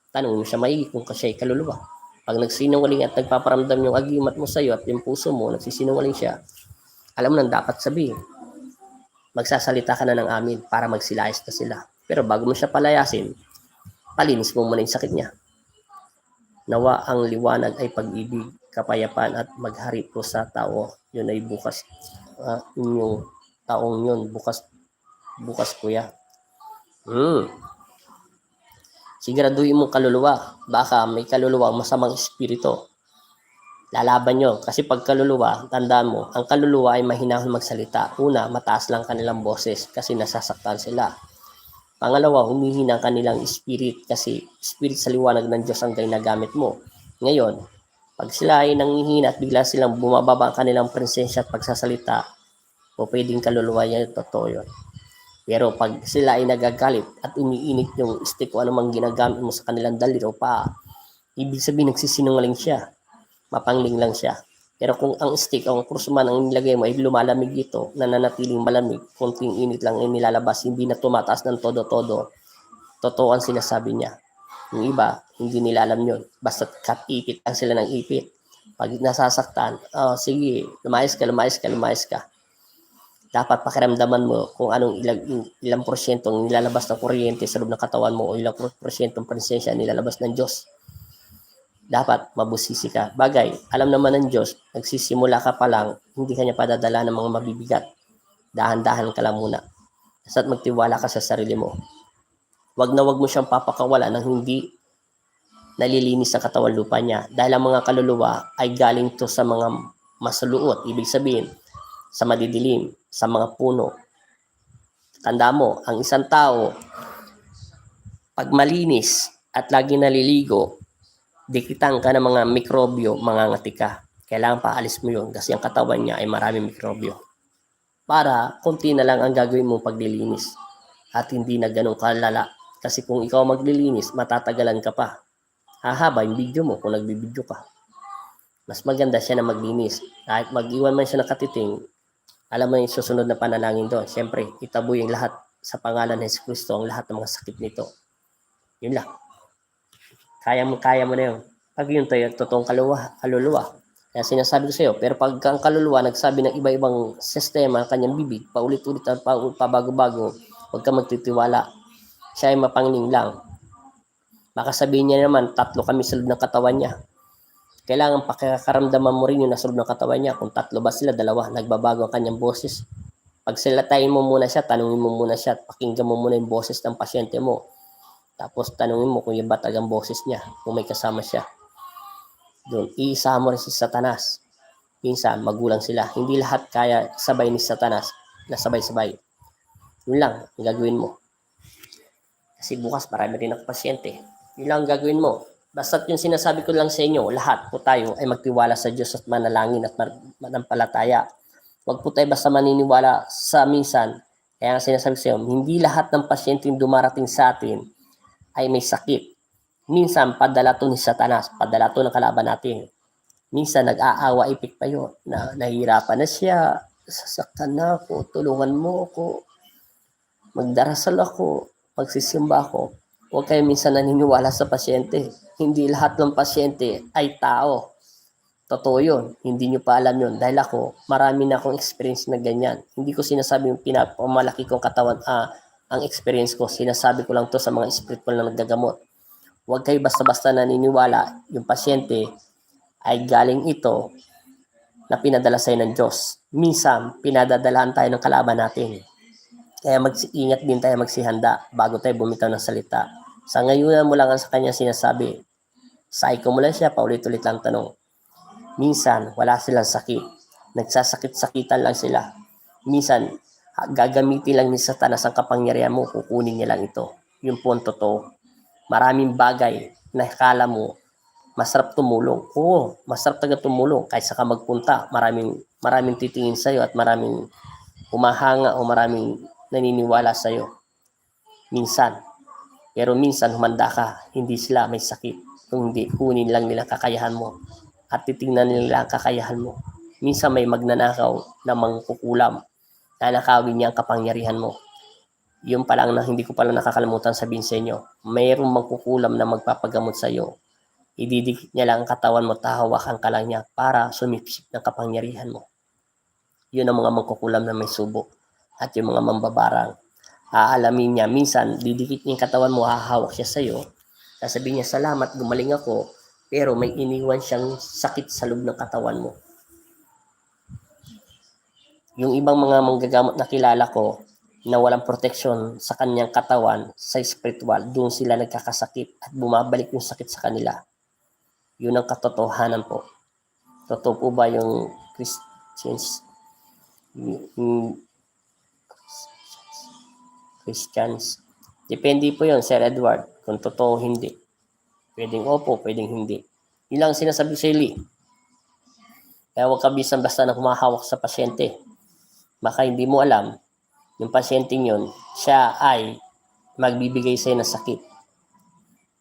Tanong mo siya maigi kung siya ay kaluluwa. Pag nagsinungaling at nagpaparamdam yung agimat mo sa'yo at yung puso mo, nagsisinungaling siya, alam mo nang dapat sabihin. Magsasalita ka na ng amin para magsilayas na sila. Pero bago mo siya palayasin, palinis mo muna yung sakit niya. Nawa ang liwanag ay pag-ibig, kapayapaan at maghari po sa tao. Yun ay bukas. Inyong taong yun. Bukas kuya. Siguraduhin mong kaluluwa. Baka may kaluluwa masamang espiritu. Lalaban nyo. Kasi pag kaluluwa, tandaan mo, ang kaluluwa ay mahinahon magsalita. Una, mataas lang kanilang boses kasi nasasaktan sila. Pangalawa, humihina ang kanilang spirit kasi spirit sa liwanag ng Diyos ang ginagamit mo. Ngayon, pag sila ay nanghihina at bigla silang bumababa ang kanilang presensya at pagsasalita, o pwedeng kaluluwa yan, totoo yun. Pero pag sila ay nagagalit at umiinit yung stick o anumang ginagamit mo sa kanilang dalir o paa, ibig sabihin nagsisinungaling siya. Mapangling lang siya. Pero kung ang stick o ang krus man ang nilagay mo ay lumalamig ito, nananatiling malamig, konting init lang ay nilalabas, hindi na tumataas ng todo-todo, totoo ang sinasabi niya. Yung iba, hindi nila alam yun. Basta ipit lang sila ng ipit. Pag nasasaktan, sige, lumayas ka. Dapat pakiramdaman mo kung anong ilang porsyentong nilalabas ng kuryente sa loob ng katawan mo o ilang porsyentong presensya nilalabas ng Diyos. Dapat mabusisi ka. Bagay, alam naman ng Diyos, nagsisimula ka pa lang, hindi kanya padadala ng mga mabibigat. Dahan-dahan ka lang muna. Basta't magtiwala ka sa sarili mo. Wag mo siyang papakawala ng hindi nalilinis sa katawan lupa niya. Dahil ang mga kaluluwa ay galing to sa mga masuluot. Ibig sabihin, sa madidilim, sa mga puno. Tanda mo, ang isang tao, pag malinis at lagi naliligo, dikitan ka ng mga mikrobyo, mangangati ka. Kailangan paalis mo yun kasi ang katawan niya ay maraming mikrobyo. Para konti na lang ang gagawin mo paglilinis at hindi na ganun kalala. Kasi kung ikaw maglilinis, matatagalan ka pa. Hahaba yung video mo kung nagbibideo ka. Mas maganda siya na maglinis. Kahit mag-iwan man siya nakatiting, alam mo yung susunod na panalangin doon. Siyempre, itaboy yung lahat sa pangalan ng Jesucristo ang lahat ng mga sakit nito. Yun lang. Kaya mo na yun. Pag yun tayo, totoong kaluluwa. Kaya sinasabi ko sa iyo, pero pag ang kaluluwa nagsabi ng iba-ibang sistema, kanyang bibig, paulit-ulit at pabago-bago, huwag ka magtitiwala. Siya ay mapangling lang. Baka sabihin niya naman, 3 kami sa loob ng katawan niya. Kailangan pakikaramdaman mo rin yung nasa loob ng katawan niya. Kung 3 ba sila, 2, nagbabago ang kanyang boses. Pag silatayin mo muna siya, tanungin mo muna siya, at pakinggan mo muna yung boses ng pasyente mo. Tapos tanungin mo kung yung ba talagang boses niya, kung may kasama siya. Doon, iisa mo rin si Satanas. Minsan, magulang sila. Hindi lahat kaya sabay ni Satanas na sabay-sabay. Yun lang ang gagawin mo. Kasi bukas marami rin ako pasyente. Yun lang ang gagawin mo. Basta't yung sinasabi ko lang sa inyo, lahat po tayo ay magtiwala sa Diyos at manalangin at manampalataya. Huwag po tayo basta maniniwala sa minsan. Kaya nga sinasabi sa inyo, hindi lahat ng pasyenteng dumarating sa atin ay may sakit. Minsan, padala to ni Satanas, padala to ng kalaban natin. Minsan, nag-aawa ipik pa yun. Nahihirapan na siya, sasaktan na ako, tulungan mo ako, magdarasal ako, magsisimba ako. Huwag kayo minsan naniniwala sa pasyente. Hindi lahat ng pasyente ay tao. Totoo yun. Hindi nyo pa alam yun. Dahil ako, marami na akong experience na ganyan. Hindi ko sinasabi yung pinapamalaki kong katawan, ang experience ko. Sinasabi ko lang to sa mga spiritual na naggagamot. Huwag kayo basta-basta naniniwala yung pasyente ay galing ito na pinadala sa'yo ng Diyos. Minsan, pinadadalaan tayo ng kalaban natin. Kaya mag-ingat din tayo, magsihanda bago tayo bumitaw ng salita. Sa ngayon mo lang ang sa kanya sinasabi. Psycho mo lang siya, paulit-ulit lang tanong. Minsan, wala silang sakit. Nagsasakit-sakitan lang sila. Minsan, gagamitin lang ni Satanas ang kapangyarihan mo, kukunin niya lang ito. Yun po ang totoo. Maraming bagay na akala mo, masarap tumulong. Oo, masarap talaga tumulong. Kahit saka magpunta, maraming titingin sa'yo at maraming humahanga o maraming naniniwala sa'yo. Minsan. Pero minsan, humanda ka. Hindi sila may sakit. Kung hindi, kunin lang nila kakayahan mo. At titingnan nila ang kakayahan mo. Minsan may magnanakaw na mangkukulam. Nanakawin niya ang kapangyarihan mo. Yung pa lang na hindi ko pala nakakalimutan sabihin sa inyo. Mayroong mangkukulam na magpapagamot sa iyo. Ididikit niya lang ang katawan mo, tahawakan ka lang niya para sumipsip ng kapangyarihan mo. Yun ang mga mangkukulam na may subo. At yung mga mambabarang, aalamin niya, minsan didikit niya yung katawan mo, hahawak siya sa iyo. Sasabihin niya, salamat, gumaling ako, pero may iniwan siyang sakit sa loob ng katawan mo. Yung ibang mga manggagamot na kilala ko, na walang proteksyon sa kanyang katawan, sa spiritual, doon sila nagkakasakit at bumabalik yung sakit sa kanila. Yun ang katotohanan po. Totoo po ba yung Christians? Depende po yun, Sir Edward, kung totoo hindi. Pwedeng opo, pwedeng hindi. Yun lang sinasabi sa Ili. Kaya huwag ka bisan basta na humahawak sa pasyente. Baka hindi mo alam, yung pasyenteng yun, siya ay magbibigay sa'yo ng sakit.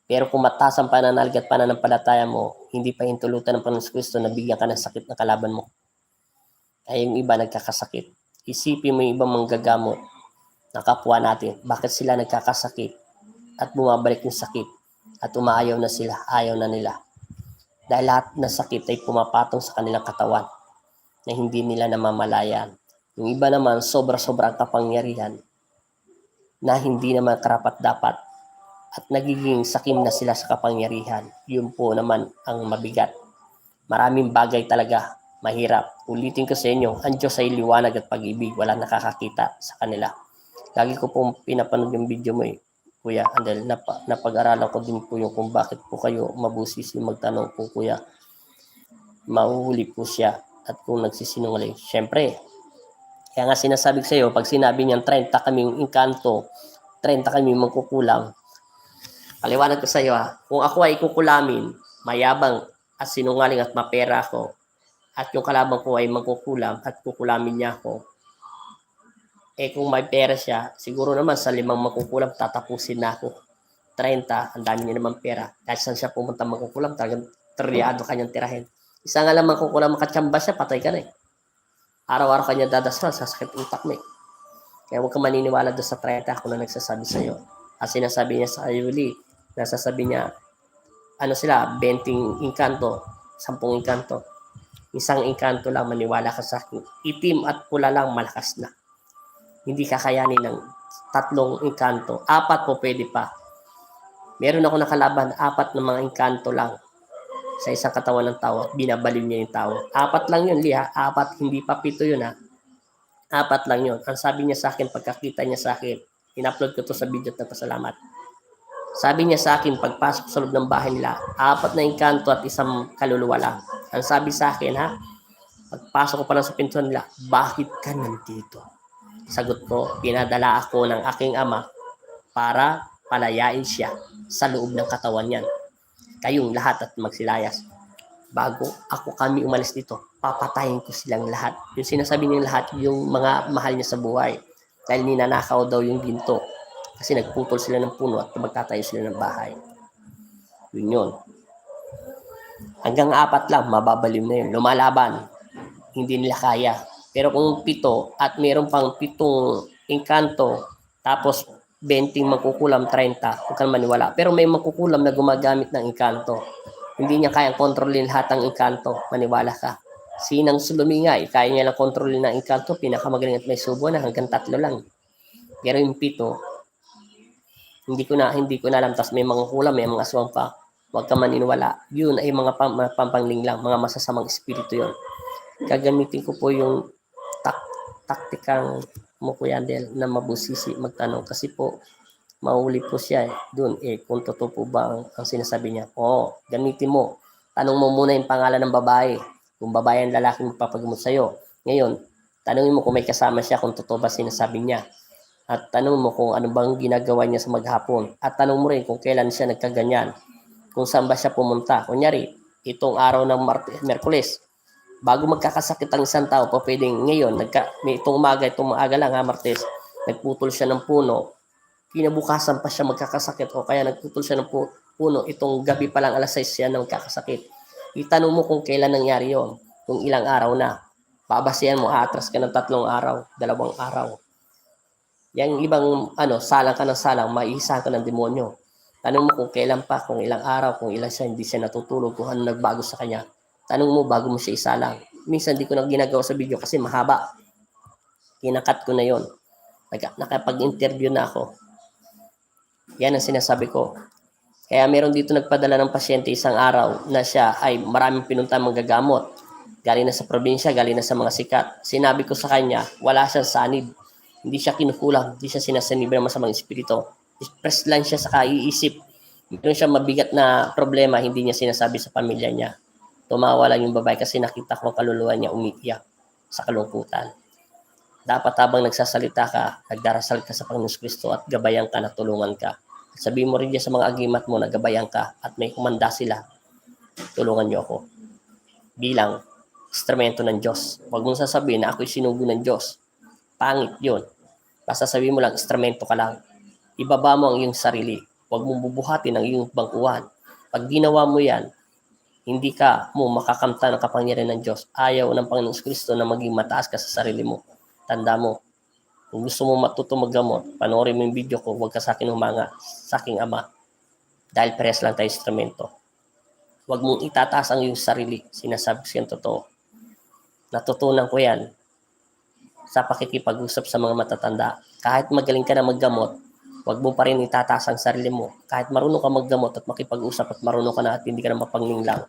Pero kung mataas ang pananalig at pananampalataya mo, hindi pa hintulutan ng Panginoon Kristo na bigyan ka ng sakit ng kalaban mo. Kaya yung iba nagkakasakit. Isipin mo yung ibang manggagamot na kapwa natin, bakit sila nagkakasakit at bumabalik yung sakit at umaayaw na sila, ayaw na nila. Dahil lahat ng sakit ay pumapatong sa kanilang katawan na hindi nila namamalayan. Yung iba naman, sobra-sobrang kapangyarihan na hindi naman karapat-dapat at nagiging sakim na sila sa kapangyarihan. Yun po naman ang mabigat. Maraming bagay talaga, mahirap. Ulitin ko sa inyo, ang Diyos ay liwanag at pag-ibig. Walang nakakakita sa kanila. Lagi ko pong pinapanood yung video mo Kuya. Dahil napag-aralan ko din po yung kung bakit po kayo mabusisi magtanong po Kuya. Mahuhuli po siya at kung nagsisinungaling. Siyempre, kaya nga sinasabi ko sa iyo, pag sinabi niyang 30 kaming inkanto, 30 kaming magkukulang, paliwanag ko sa iyo kung ako ay kukulamin, mayabang at sinungaling at mapera ako, at yung kalaban ko ay magkukulam at kukulamin niya ako, kung may pera siya, siguro naman sa 5 magkukulam, tatapusin na ako. 30, ang dami niya naman pera. Kahit saan siya pumunta magkukulam, talagang triado kanyang tirahin. Isa nga lang magkukulam, makatsamba siya, patay ka na Araw-araw kanya dadasal, sasakit utak mo Kaya huwag ka maniniwala doon sa 30 ako na nagsasabi sa iyo. At sinasabi niya sa Ayuli, nasasabi niya, sila, 20 inkanto, 10 inkanto. Isang inkanto lang, maniwala ka sa akin. Itim at pula lang, malakas na. Hindi kakayanin ng 3 inkanto. 4 po pwede pa. Meron ako nakalaban, 4 na mga inkanto lang. sa isang katawan ng tao at binabaliw niya yung tao. 4 lang yun, Liha. 4, hindi pa 7 yun ha. 4 lang yun. Ang sabi niya sa akin, pagkakita niya sa akin, in-upload ko to sa video at nagpasalamat. Sabi niya sa akin, pagpasok sa loob ng bahay nila, 4 na engkanto at isang kaluluwa lang. Ang sabi sa akin ha, pagpasok ko pa lang sa pintuan nila, bakit ka nandito? Sagot ko, pinadala ako ng aking ama para palayain siya sa loob ng katawan niyan. Kayong lahat at magsilayas. Bago kami umalis dito, papatayin ko silang lahat. Yung sinasabi niyang lahat, yung mga mahal niya sa buhay. Dahil ninanakaw daw yung ginto. Kasi nagputol sila ng puno at magtatayo sila ng bahay. Yun. Hanggang 4 lang, mababaliw na yun. Lumalaban. Hindi nila kaya. Pero kung 7 at mayroon pang 7 engkanto, tapos 20 magkukulam, 30, huwag kang maniwala. Pero may magkukulam na gumagamit ng engkanto. Hindi niya kayang kontrolin lahat ng engkanto. Maniwala ka. Sinang Sulumingay, kaya niya lang kontrolin ng engkanto, pinakamagaling at may subo na hanggang 3 lang. Pero yung 7, hindi ko na alam. Tapos may mga kulam, may mga aswang pa. Huwag ka maniniwala. Yun ay mga pampangling lang, mga masasamang espiritu yun. Gagamitin ko po yung taktikang mo Kuya Andel na mabusisi magtanong kasi po mahuli po siya doon kung totoo po ba ang sinasabi niya. Gamitin mo. Tanong mo muna yung pangalan ng babae. Kung babae ang lalaki magpapagamot sa'yo. Ngayon, tanongin mo kung may kasama siya kung totoo ba sinasabi niya. At tanong mo kung ano bang ginagawa niya sa maghapon. At tanong mo rin kung kailan siya nagkaganyan. Kung saan ba siya pumunta. Kunyari, itong araw ng Merkules, bago magkakasakit ang isang tao, pwedeng ngayon, itong umaga lang Martes, nagputol siya ng puno, kinabukasan pa siya magkakasakit o kaya nagputol siya ng puno, itong gabi pa lang alas 6 siya na magkakasakit. Itanong mo kung kailan nangyari yon, kung ilang araw na. Babasihan mo, atras ka ng 3 araw, 2 araw. Yang ibang salang ka ng salang, maiisa ka ng demonyo. Tanong mo kung kailan pa, kung ilang araw, kung ilan siya, hindi siya natutulog, kung ano nagbago sa kanya. Tanong mo bago mo siya isalang. Minsan di ko na ginagawa sa video kasi mahaba. Kinakat ko na yon. Nakapag-interview na ako. Yan ang sinasabi ko. Kaya meron dito nagpadala ng pasyente isang araw na siya ay maraming pinunta manggagamot. Galing na sa probinsya, galing na sa mga sikat. Sinabi ko sa kanya, wala siyang sanib. Hindi siya kinukulang, hindi siya sinasanib ng masamang espiritu. Express lang siya sa kaiisip. Meron siya mabigat na problema, hindi niya sinasabi sa pamilya niya. Tumawa lang yung babae kasi nakita ko ang kaluluwa niya umiiyak sa kalungkutan. Dapat habang nagsasalita ka, nagdarasal ka sa Panginoon Kristo at gabayan ka na tulungan ka. Sabihin mo rin sa mga agimat mo na gabayan ka at may kumanda sila. Tulungan niyo ako. Bilang instrumento ng Diyos. Huwag mong sasabihin na ako'y sinugo ng Diyos. Pangit yun. Basta sabihin mo lang, instrumento ka lang. Ibaba mo ang iyong sarili. Huwag mong bubuhatin ang iyong bangkuhan. Pag ginawa mo yan, hindi ka mo makakamta ng kapangyarihan ng Diyos. Ayaw ng Panginoon Kristo na maging mataas ka sa sarili mo. Tanda mo, kung gusto mo matuto maggamot, panoorin mo yung video ko, huwag ka sa akin humanga, sa aking ama. Dahil pares lang tayo instrumento. Huwag mong itataas ang iyong sarili. Sinasabi ko yan totoo. Natutunan ko yan sa pakikipag-usap sa mga matatanda. Kahit magaling ka na maggamot, huwag mo pa rin itataas ang sarili mo. Kahit marunong ka maggamot at makipag-usap at marunong ka na at hindi ka na mapanglinlang.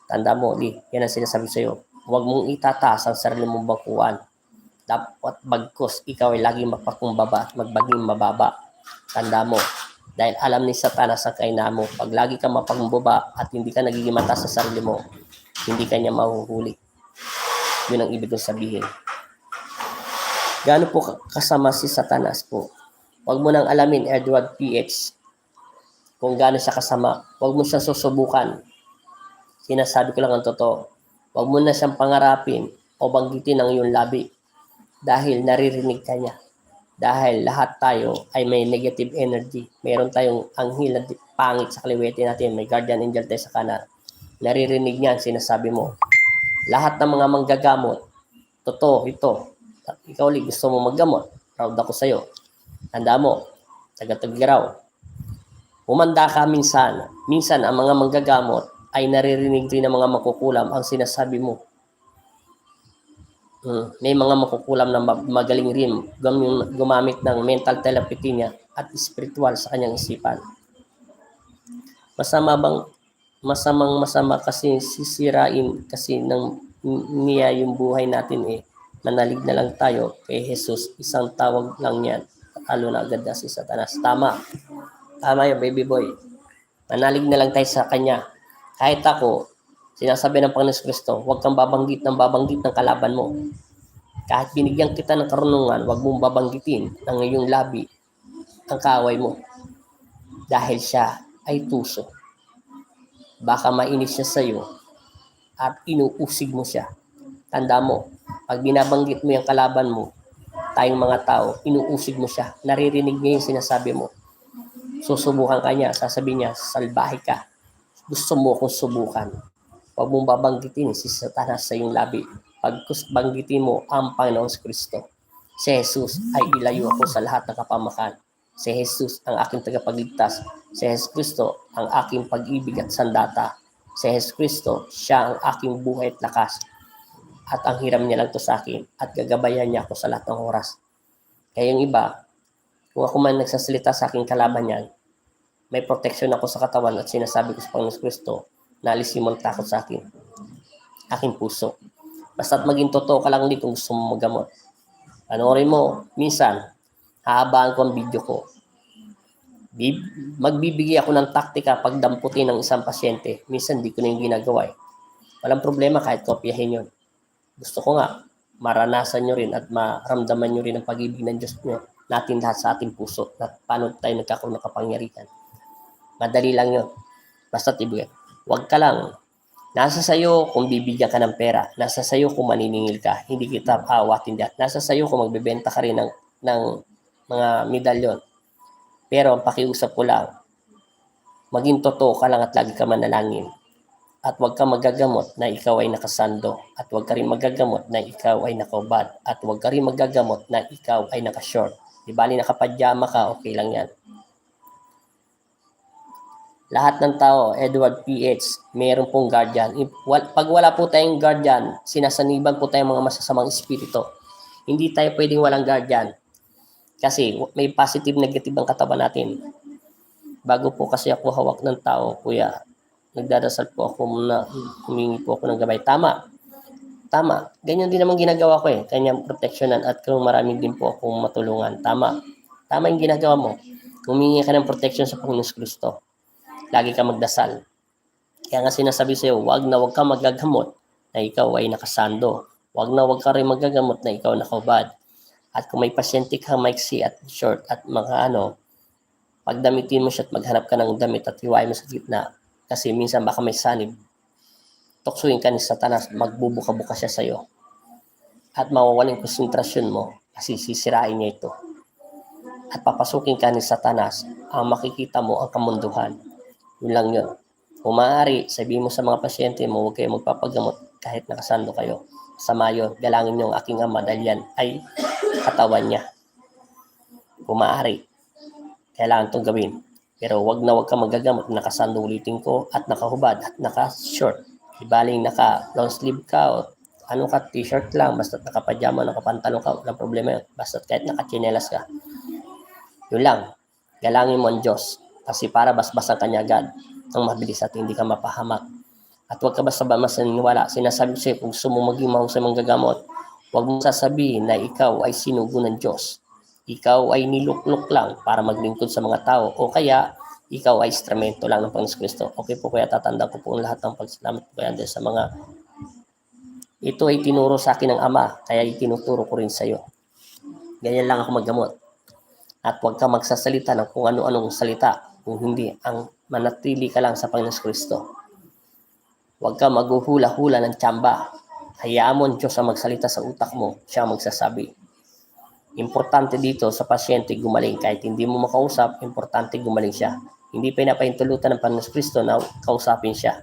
Tanda mo, yan ang sinasabi sa'yo. Huwag mong itataas ang sarili mong bangkuan. Dapat bagkus, ikaw ay laging magpakumbaba at magbaging mababa. Tanda mo, dahil alam ni Satanas ang kaina mo, pag lagi ka mapakumbaba at hindi ka nagiging mataas sa sarili mo, hindi ka niya mahuhuli. Yun ang ibig kong sabihin. Gaano po kasama si Satanas po? Huwag mo nang alamin, Edward PH, kung gaano siya kasama. Huwag mo siyang susubukan. Sinasabi ko lang ang totoo. Huwag mo na siyang pangarapin o banggitin ang iyong labi dahil naririnig ka niya. Dahil lahat tayo ay may negative energy. Mayroon tayong anghel na pangit sa kaliwete natin. May guardian angel tayo sa kanan. Naririnig niya ang sinasabi mo. Lahat ng mga manggagamot, totoo ito. Ikaw ulit gusto mo maggamot. Proud ako sa'yo. Tanda mo, taga-Tugigaraw. Humanda ka minsan. Minsan ang mga manggagamot ay naririnig rin ng mga makukulam ang sinasabi mo. May mga makukulam na magaling rin gumamit ng mental telepathy niya at spiritual sa kanyang isipan. Masamang-masama kasi sisirain kasi niya yung buhay natin eh. Manalig na lang tayo kay Jesus. Isang tawag lang yan. Talo na agad na si Satanas. Tama. Tama yun, baby boy. Manalig na lang tayo sa Kanya. Kahit ako, sinasabi ng Panginoon Kristo, huwag kang babanggit ng kalaban mo. Kahit binigyan kita ng karunungan, huwag mong babanggitin ng iyong labi ang kaaway mo. Dahil siya ay tuso. Baka mainis siya sa iyo at inuusig mo siya. Tanda mo, pag binabanggit mo yung kalaban mo, tayong mga tao, inuusig mo siya. Naririnig niya yung sinasabi mo. Susubukan ka niya, sasabihin niya, salbahe ka. Gusto mo akong subukan. Huwag mong babanggitin si Satanas sa iyong labi. Pag banggitin mo ang Panginoong Kristo, si Jesus ay ilayo ako sa lahat ng kapamakan. Si Jesus ang aking tagapagligtas. Si Jesus Kristo ang aking pag-ibig at sandata. Si Jesus Kristo, siya ang aking buhay at lakas. At ang hiram niya lang to sa akin at gagabayan niya ako sa lahat ng oras. Kaya yung iba, kung ako man nagsasalita sa aking kalaban yan, may protection ako sa katawan at sinasabi ko sa Panginoon Kristo na alisin mo ang takot sa akin. Aking puso. Basta't maging totoo ka lang din kung gusto mo magamot. Panoorin mo, minsan, hahabaan ko ang video ko. Magbibigay ako ng taktika pag damputin ng isang pasyente. Minsan, di ko na yung ginagawa eh. Walang problema kahit kopyahin yun. Gusto ko nga, maranasan nyo rin at maramdaman nyo rin ang pag-ibig ng Diyos nyo natin lahat sa ating puso at paano tayo nagkakaroon ng kapangyarihan. Madali lang yun. Basta't ibigay. Huwag ka lang. Nasa sayo kung bibigyan ka ng pera. Nasa sayo kung maniningil ka. Hindi kita awatin dyan. Nasa sayo kung magbebenta ka rin ng mga medalyon. Pero ang pakiusap ko lang, maging totoo ka lang at lagi ka manalangin. At huwag ka magagamot na ikaw ay nakasando. At huwag ka rin magagamot na ikaw ay nakaubad. At huwag ka rin magagamot na ikaw ay nakashort. Di bali nakapadyama ka, okay lang yan. Lahat ng tao, Edward PH, mayroon pong guardian. Pag wala po tayong guardian, sinasaniban po tayong mga masasamang espiritu. Hindi tayo pwedeng walang guardian. Kasi may positive, negative ang katawan natin. Bago po kasi ako hawak ng tao, kuya, nagdadasal po ako na humingi po ako ng gabay. Tama. Ganyan din naman ginagawa ko eh. Kanyang proteksyonan at kung marami din po akong matulungan. Tama yung ginagawa mo. Humingi ka ng protection sa Panginoon Kristo. Lagi ka magdasal. Kaya nga sinasabi sa'yo, wag ka magagamot na ikaw ay nakasando. Wag ka rin magagamot na ikaw nakahubad. At kung may pasyente ka maiksi at short at mga pagdamitin mo siya at maghanap ka ng damit at hiwain mo sa gitna. Kasi minsan baka may sanib. Tuksuin ka ni Satanas, magbubuka-buka siya sa'yo. At mawawalan konsentrasyon mo kasi sisirain niya ito. At papasukin ka ni Satanas, ang makikita mo ang kamunduhan. Yun lang yun. Kung maaari, sabihin mo sa mga pasyente mo, huwag kayo magpapagamot kahit nakasando kayo. Sa Mayo, galangin niyo ang aking ama dahil yan ay katawan niya. Kung maaari, kailangan itong gawin. Pero wag ka magagamot, nakasando ulitin ko at nakahubad at naka-short. Ibaling naka-long sleeve ka o t-shirt lang, basta nakapajama, nakapantalon ka, walang problema yun. Basta kahit nakachinelas ka. Yun lang, galangin mo ang Diyos. Kasi para basbasan ka niya agad ng mabilis at hindi ka mapahamak. At huwag ka basta masaniwala. Sinasabi sa'yo, kung gusto mo maging mahusay manggagamot, huwag mo sasabihin na ikaw ay sinugo ng Diyos. Ikaw ay niluklok lang para maglingkod sa mga tao. O kaya, ikaw ay instrumento lang ng Panginoon Kristo. Okay po kaya tatanda ko po lahat ng pagsalamat po yan sa mga ito ay tinuro sa akin ng Ama, kaya itinuturo ko rin sa iyo. Ganyan lang ako maggamot. At huwag ka magsasalita ng kung ano-anong salita. Kung hindi, ang manatili ka lang sa Panginoon Kristo. Huwag ka maghuhula-hula ng tsamba. Hayaan mo ang Diyos ang magsalita sa utak mo. Siya magsasabi. Importante dito sa pasyente gumaling. Kahit hindi mo makausap, importante gumaling siya. Hindi pinapahintulutan ng Panginoon Kristo na kausapin siya.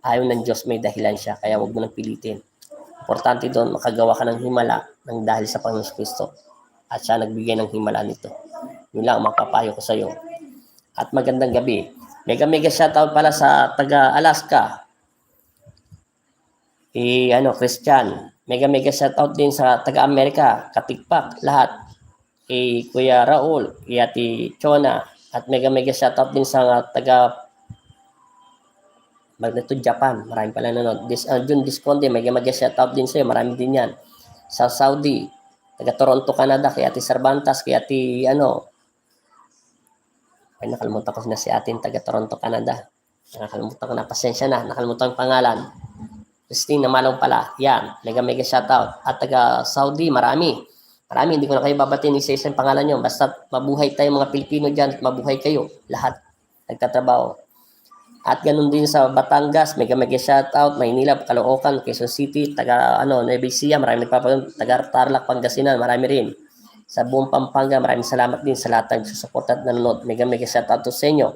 Ayaw ng Diyos, may dahilan siya. Kaya huwag mo nang pilitin. Importante doon, makagawa ka ng himala ng dahil sa Panginoon Kristo. At siya nagbigay ng himala nito. Yun lang, mapapayo ko sa iyo. At magandang gabi. Mega shoutout pala sa taga-Alaska. Christian. Mega shoutout din sa taga-Amerika. Katikpak, lahat. Kuya Raul, Ati Chona. At mega shoutout din sa taga Magneto Japan, marami pala nanonood. Jun Disconde, may shoutout din sa'yo, marami din yan. Sa Saudi, taga Toronto, Canada, kay Ate Cervantas, kay Ate ay nakalimutan ko na si atin taga Toronto, Canada. Nakalimutan ko na, pasensya na, nakalimutan ang pangalan. Christine Namalong pala, yan, mega shoutout. At taga Saudi, marami, hindi ko na kayo babatiin isa-isa ang pangalan nyo. Basta mabuhay tayo mga Pilipino dyan, mabuhay kayo, lahat, nagtatrabaho. At ganun din sa Batangas, mega shoutout, Maynila, Caloocan, Quezon City, taga Nueva Ecija, marami nagpapagod, taga Tarlac, Pangasinan, marami rin. Sa buong Pampanga, maraming salamat din sa lahat ng susuporta at nanonood. Mega shoutout sa inyo.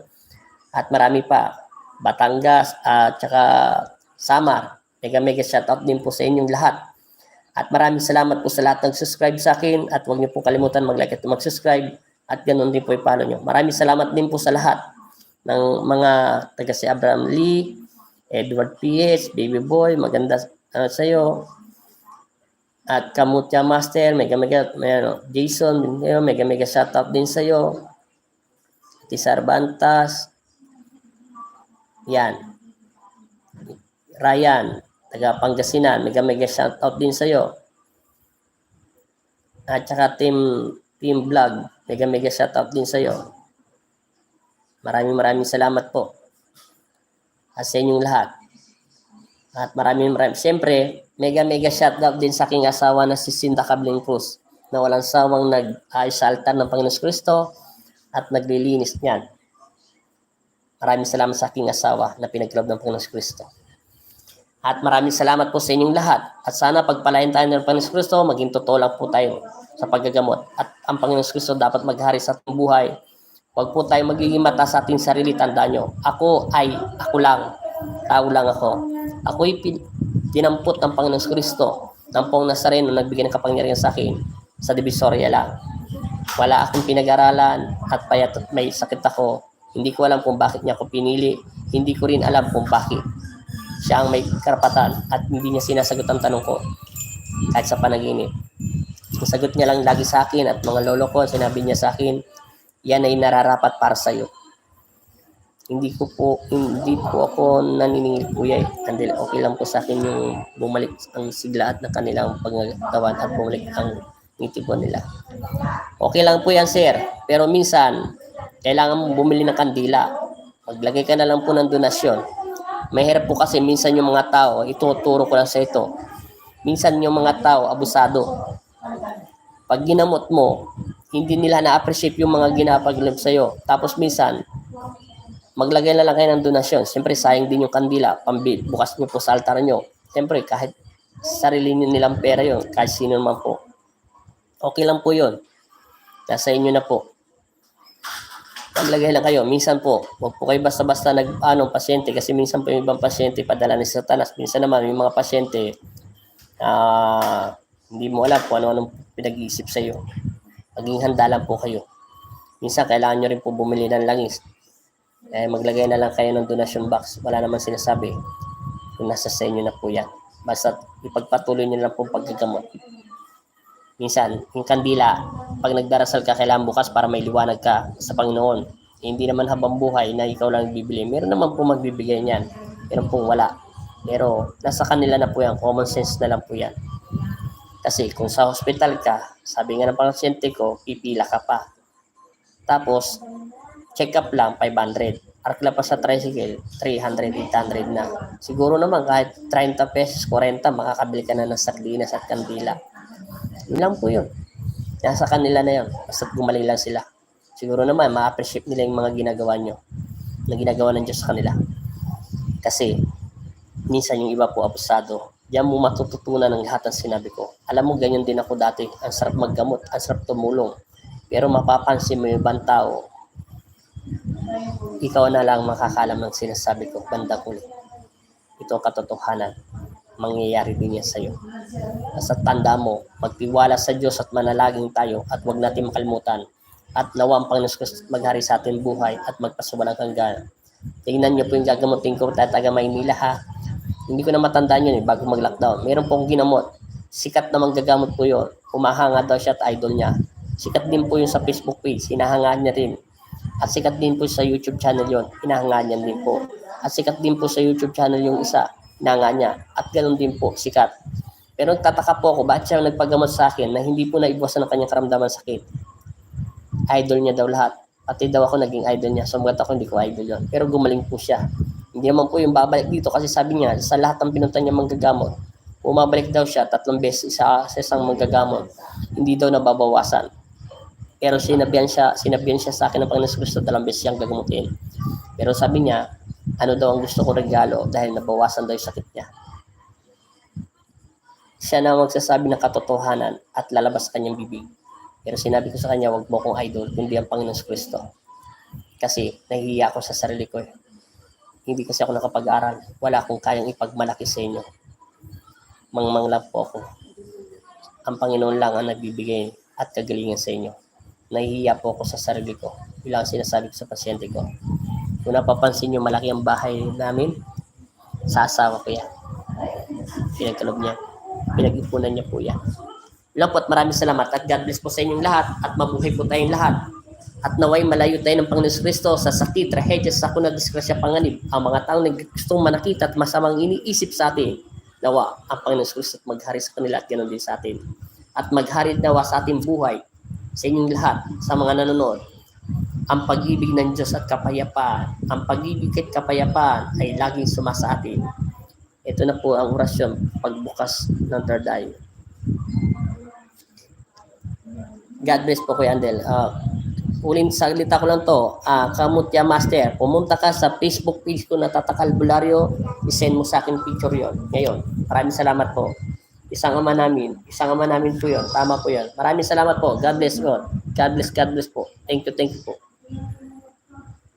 At marami pa, Batangas at saka Samar, mega shoutout din po sa inyong lahat. At maraming salamat po sa lahat ng subscribe sa akin at huwag niyo po kalimutan mag-like at mag-subscribe at ganun din po i-follow niyo. Maraming salamat din po sa lahat ng mga taga si Abraham Lee, Edward P.S., Baby Boy, maganda sa iyo. At Kamutya Master, Jason, mega shoutout din sa iyo. Tisarbantas, yan. Ryan, taga Pangasinan, mega shoutout din sa iyo. At saka team vlog, mega shoutout din sa iyo. Maraming salamat po sa inyong lahat. At maraming siyempre, mega shoutout din sa aking asawa na si Cinda Cabling Cruz na walang sawang nag-ayos sa altar ng Panginoon Kristo at naglilinis niyan. Maraming salamat sa aking asawa na pinagkaloob ng Panginoon Kristo. At maraming salamat po sa inyong lahat. At sana pagpalain tayo ng Panginoon Kristo, maging totoo lang po tayo sa paggagamot. At ang Panginoon Kristo dapat maghari sa ating buhay. Huwag po tayo magiging mata sa ating sarili. Tandaan nyo, ako lang. Tao lang ako. Ako'y dinampot ng Panginoon Kristo, ng Pong Nazareno, nagbigay ng kapangyarihan sa akin sa Divisoria lang. Wala akong pinag-aralan at payat at may sakit ako. Hindi ko alam kung bakit niya ako pinili. Hindi ko rin alam kung bakit siya ang may karapatan at hindi niya sinasagot ang tanong ko kahit sa panaginip. Ang sagot niya lang lagi sa akin at mga lolo ko, sinabi niya sa akin, yan ay nararapat para sa iyo. Hindi po ako naniningil kuya. Dahil okay lang po sa akin yung bumalik ang sigla at ng kanilang paggawan at bumalik ang ngitipon nila. Okay lang po yan, sir. Pero minsan, kailangan mong bumili ng kandila. Maglagay ka na lang po ng donasyon. Mahirap po kasi minsan yung mga tao, ituturo ko lang sa ito. Minsan yung mga tao, abusado. Pag ginamot mo, hindi nila na-appreciate yung mga ginapagilip sa'yo. Tapos minsan, maglagay na lang kayo ng donasyon. Siyempre, sayang din yung kandila. Bukas nyo po sa altar nyo. Siyempre, kahit sarili nyo nilang pera yun, kahit sino naman po. Okay lang po yun. Nasa inyo na po. Maglagay lang kayo. Minsan po, huwag po kayo basta-basta pasyente kasi minsan po yung ibang pasyente padala ni Satanas. Minsan naman, yung mga pasyente hindi mo alam kung ano-anong pinag-iisip sa iyo. Maging handa lang po kayo. Minsan, kailangan nyo rin po bumili ng langis. Maglagay na lang kayo ng donation box. Wala naman sinasabi kung nasa sa inyo na po yan. Basta ipagpatuloy nyo lang po paggagamot. Minsan, yung kandila, pag nagdarasal ka, kailangan bukas para may liwanag ka sa Panginoon. Hindi naman habang buhay na ikaw lang bibili. Meron naman po magbibigay niyan. Meron pong wala. Pero nasa kanila na po yan. Common sense na lang po yan. Kasi kung sa hospital ka, sabi nga ng pasyente ko, pipila ka pa. Tapos, check up lang, 500. Arkla pa sa tricycle, 300, 800 na. Siguro naman kahit 30 pesos, 40, makakabili ka na ng sardinas at kandila. Yun lang po yun. Nasa kanila na yun. Basta gumaling lang sila. Siguro naman, ma-appreciate nila yung mga ginagawa nyo. Na ginagawa ng Diyos sa kanila. Kasi, minsan yung iba po abusado. Diyan mo matututunan ng lahat ng sinabi ko. Alam mo, ganyan din ako dati. Ang sarap maggamot, ang sarap tumulong. Pero mapapansin mo yung ibang tao, ikaw na lang makakalam ng sinasabi ko, bandang huli. Ito ang katotohanan. Mangyayari din yan sa'yo. Basta tanda mo, magtiwala sa Diyos at manalagin tayo at huwag natin makalimutan. At nawa ang Panginoon maghari sa ating buhay at magpasubalang hanggan. Tingnan niyo po yung gagamutin ko taga Maynila ha. Hindi ko na matandaan yun bago mag-lockdown. Meron pong ginamot. Sikat na manggagamot po yun. Humahanga daw siya at idol niya. Sikat din po yun sa Facebook page. Hinahangaan niya rin. At sikat din po sa YouTube channel yun. Hinahangaan niya din po. At sikat din po sa YouTube channel yung isa, nanga niya. At ganoon din po, sikat. Pero nagtataka po ako, bakit siya nagpagamot sa akin na hindi po naibawasan ng kanyang karamdaman sakit. Idol niya daw lahat. Pati daw ako naging idol niya. Sumagat ako, hindi ko idol yun. Pero gumaling po siya. Hindi naman po yung babalik dito kasi sabi niya, sa lahat ng pinunta niya manggagamot, bumabalik daw siya 3 beses sa isang manggagamot. Hindi daw nababawasan. Pero sinabihan siya sa akin ng Panginoon Kristo 2 beses siyang gagamutin. Pero sabi niya, ano daw ang gusto ko regalo dahil nabawasan daw yung sakit niya. Siya na magsasabi ng katotohanan at lalabas sa kanyang bibig. Pero sinabi ko sa kanya, wag mo kong idol, kundi ang Panginoon Kristo. Kasi nahihiya ako sa sarili ko. Hindi kasi ako nakapag-aral. Wala akong kayang ipagmalaki sa inyo. Mangmang lang po ako. Ang Panginoon lang ang nagbibigay at kagalingan sa inyo. Nahihiya po ako sa sarili ko. Yun lang ang sinasabi ko sa pasyente ko. Kung napapansin nyo, malaki ang bahay namin, sa asawa ko yan. Pinagkalob niya. Pinag-ipunan niya po yan. Lang po at maraming salamat at God bless po sa inyong lahat at mabuhay po tayong lahat. At naway malayo tayo ng Panginoon Kristo sa sakit, trahedya, sakuna, disgrasya, panganib. Ang mga taong nagustong manakit at masamang iniisip sa atin, nawa ang Panginoon Kristo at maghari sa kanila at ganoon din sa atin. At maghari nawa sa ating buhay, sa inyong lahat, sa mga nanonood. Ang pag-ibig ng Diyos at kapayapaan, ang pag-ibig at kapayapaan ay laging sumasa atin. Ito na po ang orasyon pagbukas ng third eye. God bless po Kuya Andel. Uling saglita ko lang to, Kamutya Master, pumunta ka sa Facebook page ko na Tatakal Bularyo, isend mo sa akin picture yon. Ngayon, maraming salamat po. Isang ama namin po yon. Tama po yon. Maraming salamat po. God bless God. God bless po. Thank you po.